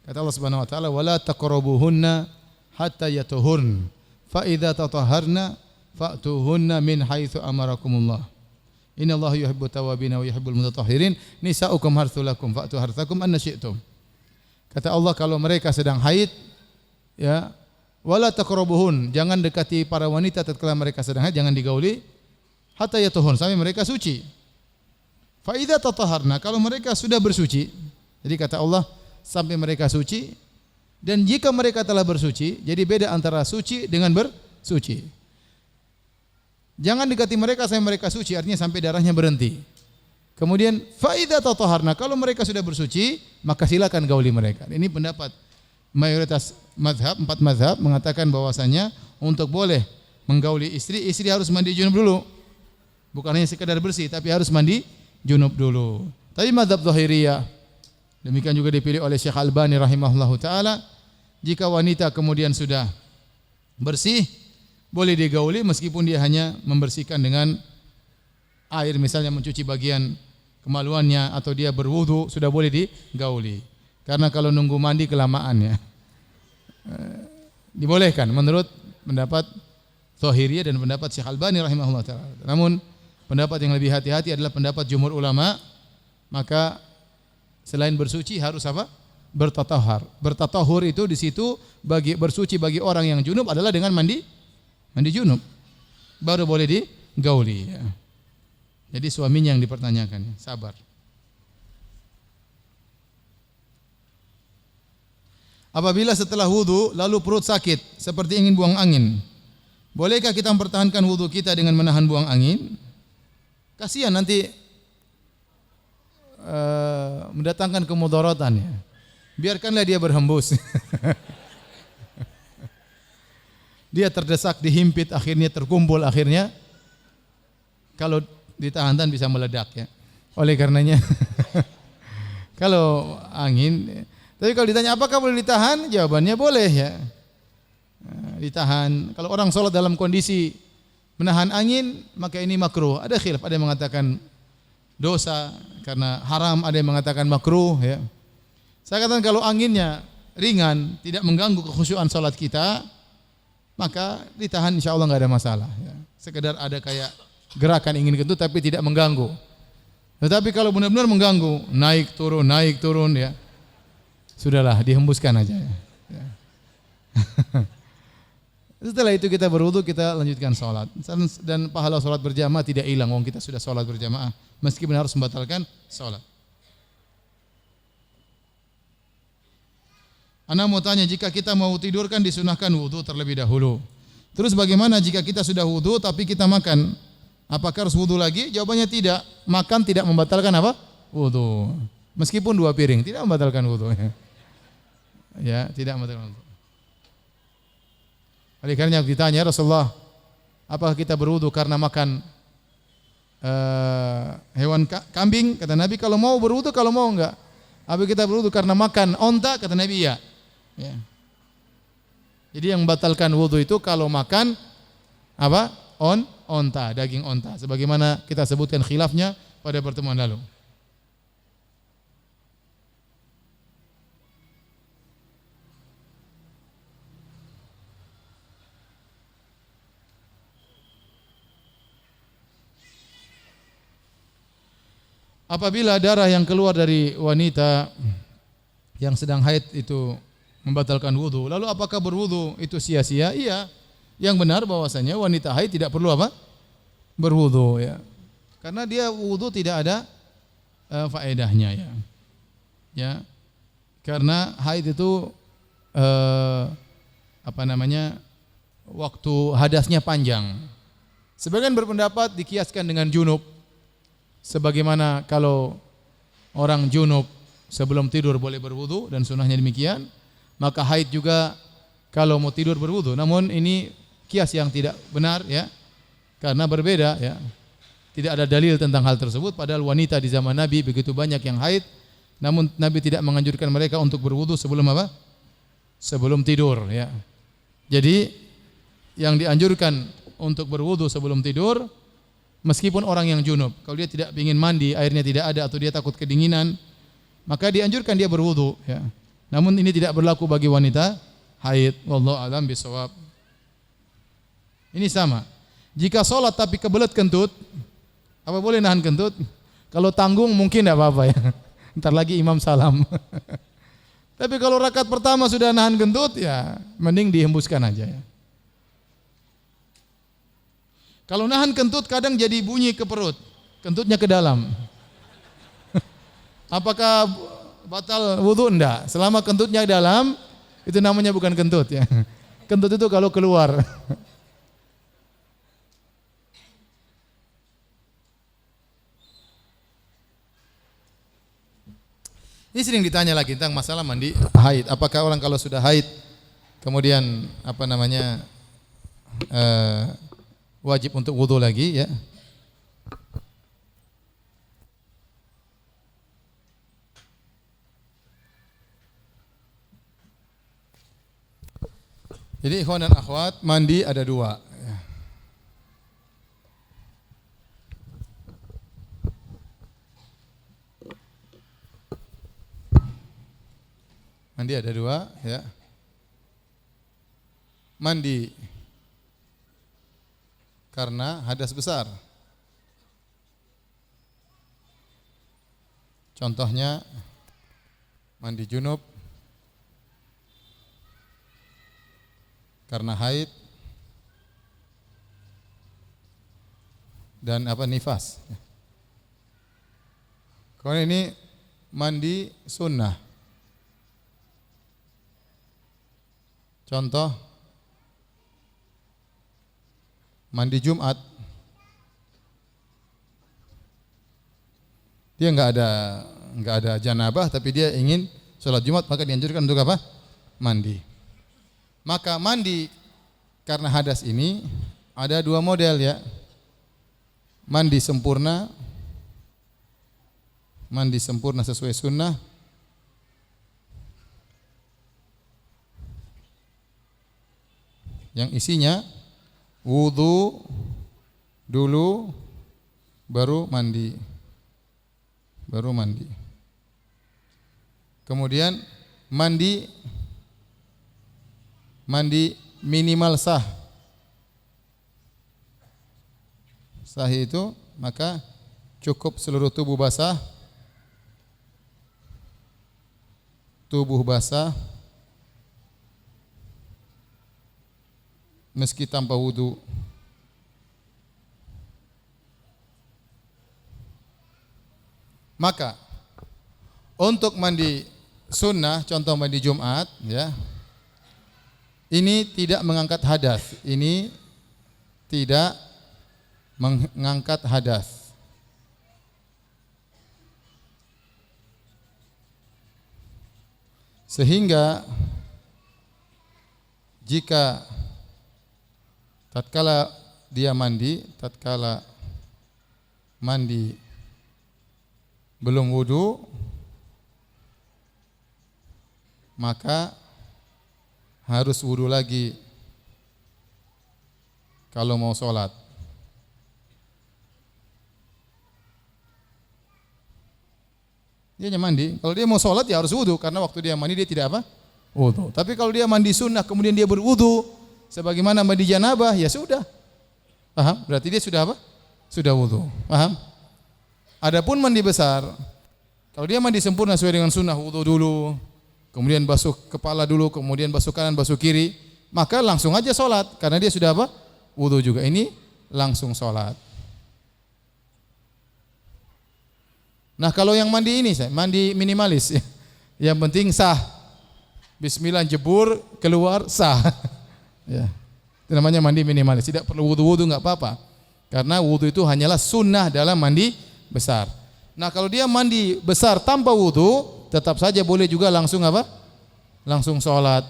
Kata Allah Subhanahu wa taala, "Wala taqrabuhunna hatta yatuhurn, fa idza tatahharna fa'tuhunna min haitsu amarakumullah. Innallaha yuhibbut tawwabin wa yuhibbul mutatahhirin. Nisa'ukum harthul lakum fa'tu harthakum anna syi'tum." Kata Allah, kalau mereka sedang haid, ya, wala taqrabuhun, jangan dekati para wanita tatkala mereka sedang haid, jangan digauli, hatta yatuhun, sampai mereka suci. Fa idza tatahharna, kalau mereka sudah bersuci, jadi kata Allah sampai mereka suci, dan jika mereka telah bersuci, jadi beda antara suci dengan bersuci. Jangan dekati mereka sampai mereka suci, artinya sampai darahnya berhenti. Kemudian fa idza tatahharna, kalau mereka sudah bersuci, maka silakan gauli mereka. Ini pendapat mayoritas mazhab, 4 mazhab mengatakan bahwasanya untuk boleh menggauli istri, istri harus mandi junub dulu. Bukan hanya sekedar bersih, tapi harus mandi junub dulu. Tapi mazhab Zahiriyah, demikian juga dipilih oleh Syekh Albani rahimahullahu taala, jika wanita kemudian sudah bersih, boleh digauli meskipun dia hanya membersihkan dengan air, misalnya mencuci bagian kemaluannya atau dia berwudu, sudah boleh digauli. Karena kalau nunggu mandi kelamaan, ya. Dibolehkan menurut pendapat Zahiriyah dan pendapat Syekh Albani rahimahullah taala. Namun pendapat yang lebih hati-hati adalah pendapat jumhur ulama, maka selain bersuci harus apa? Bertatahhar. Bertatahhur itu di situ bagi bersuci bagi orang yang junub adalah dengan mandi junub. Baru boleh digauli, ya. Jadi suaminya yang dipertanyakan, ya. Sabar. Apabila setelah wudu lalu perut sakit seperti ingin buang angin, bolehkah kita mempertahankan wudu kita dengan menahan buang angin? Kasihan nanti mendatangkan kemudaratan, ya. Biarkanlah dia berhembus. Dia terdesak, dihimpit, akhirnya terkumpul, akhirnya kalau ditahan bisa meledak, ya. Oleh karenanya kalau angin, tapi kalau ditanya apakah boleh ditahan, jawabannya boleh, ya. Ditahan. Kalau orang sholat dalam kondisi menahan angin, maka ini makruh. Ada khilaf, ada yang mengatakan dosa karena haram, ada yang mengatakan makruh, ya. Saya katakan kalau anginnya ringan, tidak mengganggu kekhusyuan sholat kita, maka ditahan insya Allah nggak ada masalah, ya. Sekedar ada kayak gerakan ingin kentut tapi tidak mengganggu. Tetapi kalau benar-benar mengganggu, naik turun, ya, sudahlah dihembuskan aja, ya. Setelah itu kita berwudu, kita lanjutkan sholat, dan pahala sholat berjamaah tidak hilang. Wong kita sudah sholat berjamaah meskipun harus membatalkan sholat. Ana mau tanya, jika kita mau tidur kan disunahkan wudu terlebih dahulu. Terus bagaimana jika kita sudah wudu tapi kita makan? Apakah harus wudu lagi? Jawabannya tidak. Makan tidak membatalkan apa? Wudu. Meskipun 2 piring tidak membatalkan wudu. Ya, tidak membatalkan wudu. Oleh karena ditanya Rasulullah, apakah kita berwudu karena makan hewan kambing? Kata Nabi, kalau mau berwudu, kalau mau enggak. Apa kita berwudu karena makan onta? Kata Nabi, iya. Ya. Jadi yang membatalkan wudu itu kalau makan apa? Onta, daging onta. Sebagaimana kita sebutkan khilafnya pada pertemuan lalu. apabila darah yang keluar dari wanita yang sedang haid itu membatalkan wudu, lalu apakah berwudu itu sia-sia? Iya. Yang benar bahwasanya wanita haid tidak perlu apa? Berwudu ya. Karena dia wudu tidak ada faedahnya ya. Ya. Karena haid itu waktu hadasnya panjang. Sebagian berpendapat dikiaskan dengan junub. Sebagaimana kalau orang junub sebelum tidur boleh berwudu dan sunnahnya demikian, maka haid juga kalau mau tidur berwudu. Namun ini kias yang tidak benar ya. Karena berbeda ya. Tidak ada dalil tentang hal tersebut, padahal wanita di zaman Nabi begitu banyak yang haid, namun Nabi tidak menganjurkan mereka untuk berwudu sebelum apa? Sebelum tidur ya. Jadi yang dianjurkan untuk berwudu sebelum tidur meskipun orang yang junub. Kalau dia tidak ingin mandi, airnya tidak ada atau dia takut kedinginan, maka dianjurkan dia berwudu ya. Namun ini tidak berlaku bagi wanita haid. Wallahu a'lam bishawab. Ini sama. Jika sholat tapi kebelet kentut, apa boleh nahan kentut? Kalau tanggung mungkin tidak apa-apa ya. Ntar lagi imam salam. Tapi kalau rakaat pertama sudah nahan kentut, ya mending dihembuskan aja ya. Kalau nahan kentut kadang jadi bunyi ke perut, kentutnya ke dalam. Apakah batal wudu? Enggak. Selama kentutnya dalam, itu namanya bukan kentut ya. Kentut itu kalau keluar. Ini sering ditanya lagi tentang masalah mandi haid. Apakah orang kalau sudah haid kemudian wajib untuk wudu lagi ya? Jadi ikhwan dan akhwat, mandi ada dua. Mandi ada dua ya. Mandi karena hadas besar. Contohnya mandi junub karena haid dan nifas. Kalau ini mandi sunnah. Contoh mandi Jumat, dia enggak ada janabah tapi dia ingin sholat Jumat, maka dianjurkan untuk apa? Mandi. Maka mandi karena hadas ini ada dua model ya. Mandi sempurna sesuai sunnah. Yang isinya wudu dulu baru mandi. Kemudian mandi minimal sah. Sah itu maka cukup seluruh tubuh basah. Meski tanpa wudu. Maka untuk mandi sunnah, contoh mandi Jumat ya, ini tidak mengangkat hadas. Ini tidak mengangkat hadas. Sehingga jika tatkala mandi belum wudu, maka harus wudu lagi kalau mau sholat. Dia hanya mandi, kalau dia mau sholat ya harus wudu, karena waktu dia mandi dia tidak apa? Wudu. Tapi kalau dia mandi sunnah kemudian dia berwudu sebagaimana mandi janabah, ya sudah. Paham? Berarti dia sudah apa? Sudah wudu. Paham? Adapun mandi besar, kalau dia mandi sempurna sesuai dengan sunnah, wudu dulu, kemudian basuh kepala dulu, kemudian basuh kanan, basuh kiri, maka langsung aja sholat, karena dia sudah apa? Wudu juga. Ini langsung sholat. Nah kalau yang mandi ini, mandi minimalis, yang penting sah. Bismillah jebur, keluar sah. Ya. Itu namanya mandi minimalis. Tidak perlu wudu-wudu, enggak apa-apa. Karena wudu itu hanyalah sunnah dalam mandi besar. Nah kalau dia mandi besar tanpa wudu, tetap saja boleh juga langsung apa? Langsung sholat.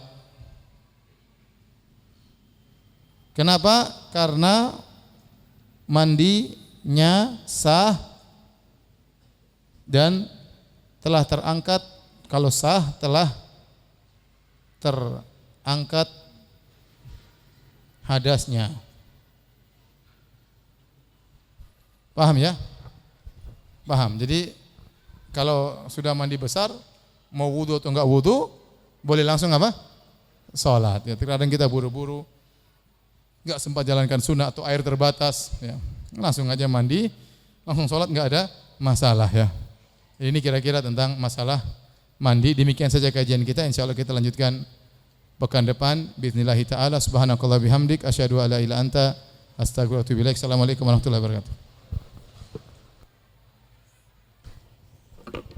Kenapa? Karena mandinya sah dan telah terangkat, kalau sah telah terangkat hadasnya. Paham ya? Paham. Jadi kalau sudah mandi besar, mau wudu atau enggak wudu, boleh langsung apa? Sholat. Ya, terkadang kita buru-buru, enggak sempat jalankan sunnah atau air terbatas, ya. Langsung aja mandi, langsung sholat, enggak ada masalah ya. Ini kira-kira tentang masalah mandi. Demikian saja kajian kita. Insyaallah kita lanjutkan pekan depan. Bismillahirrahmanirrahim. Subhanakallah bihamdik. Asyhadu an la ilaha illa anta astaghfiruka wa atubu ilaik. Assalamualaikum warahmatullahi wabarakatuh.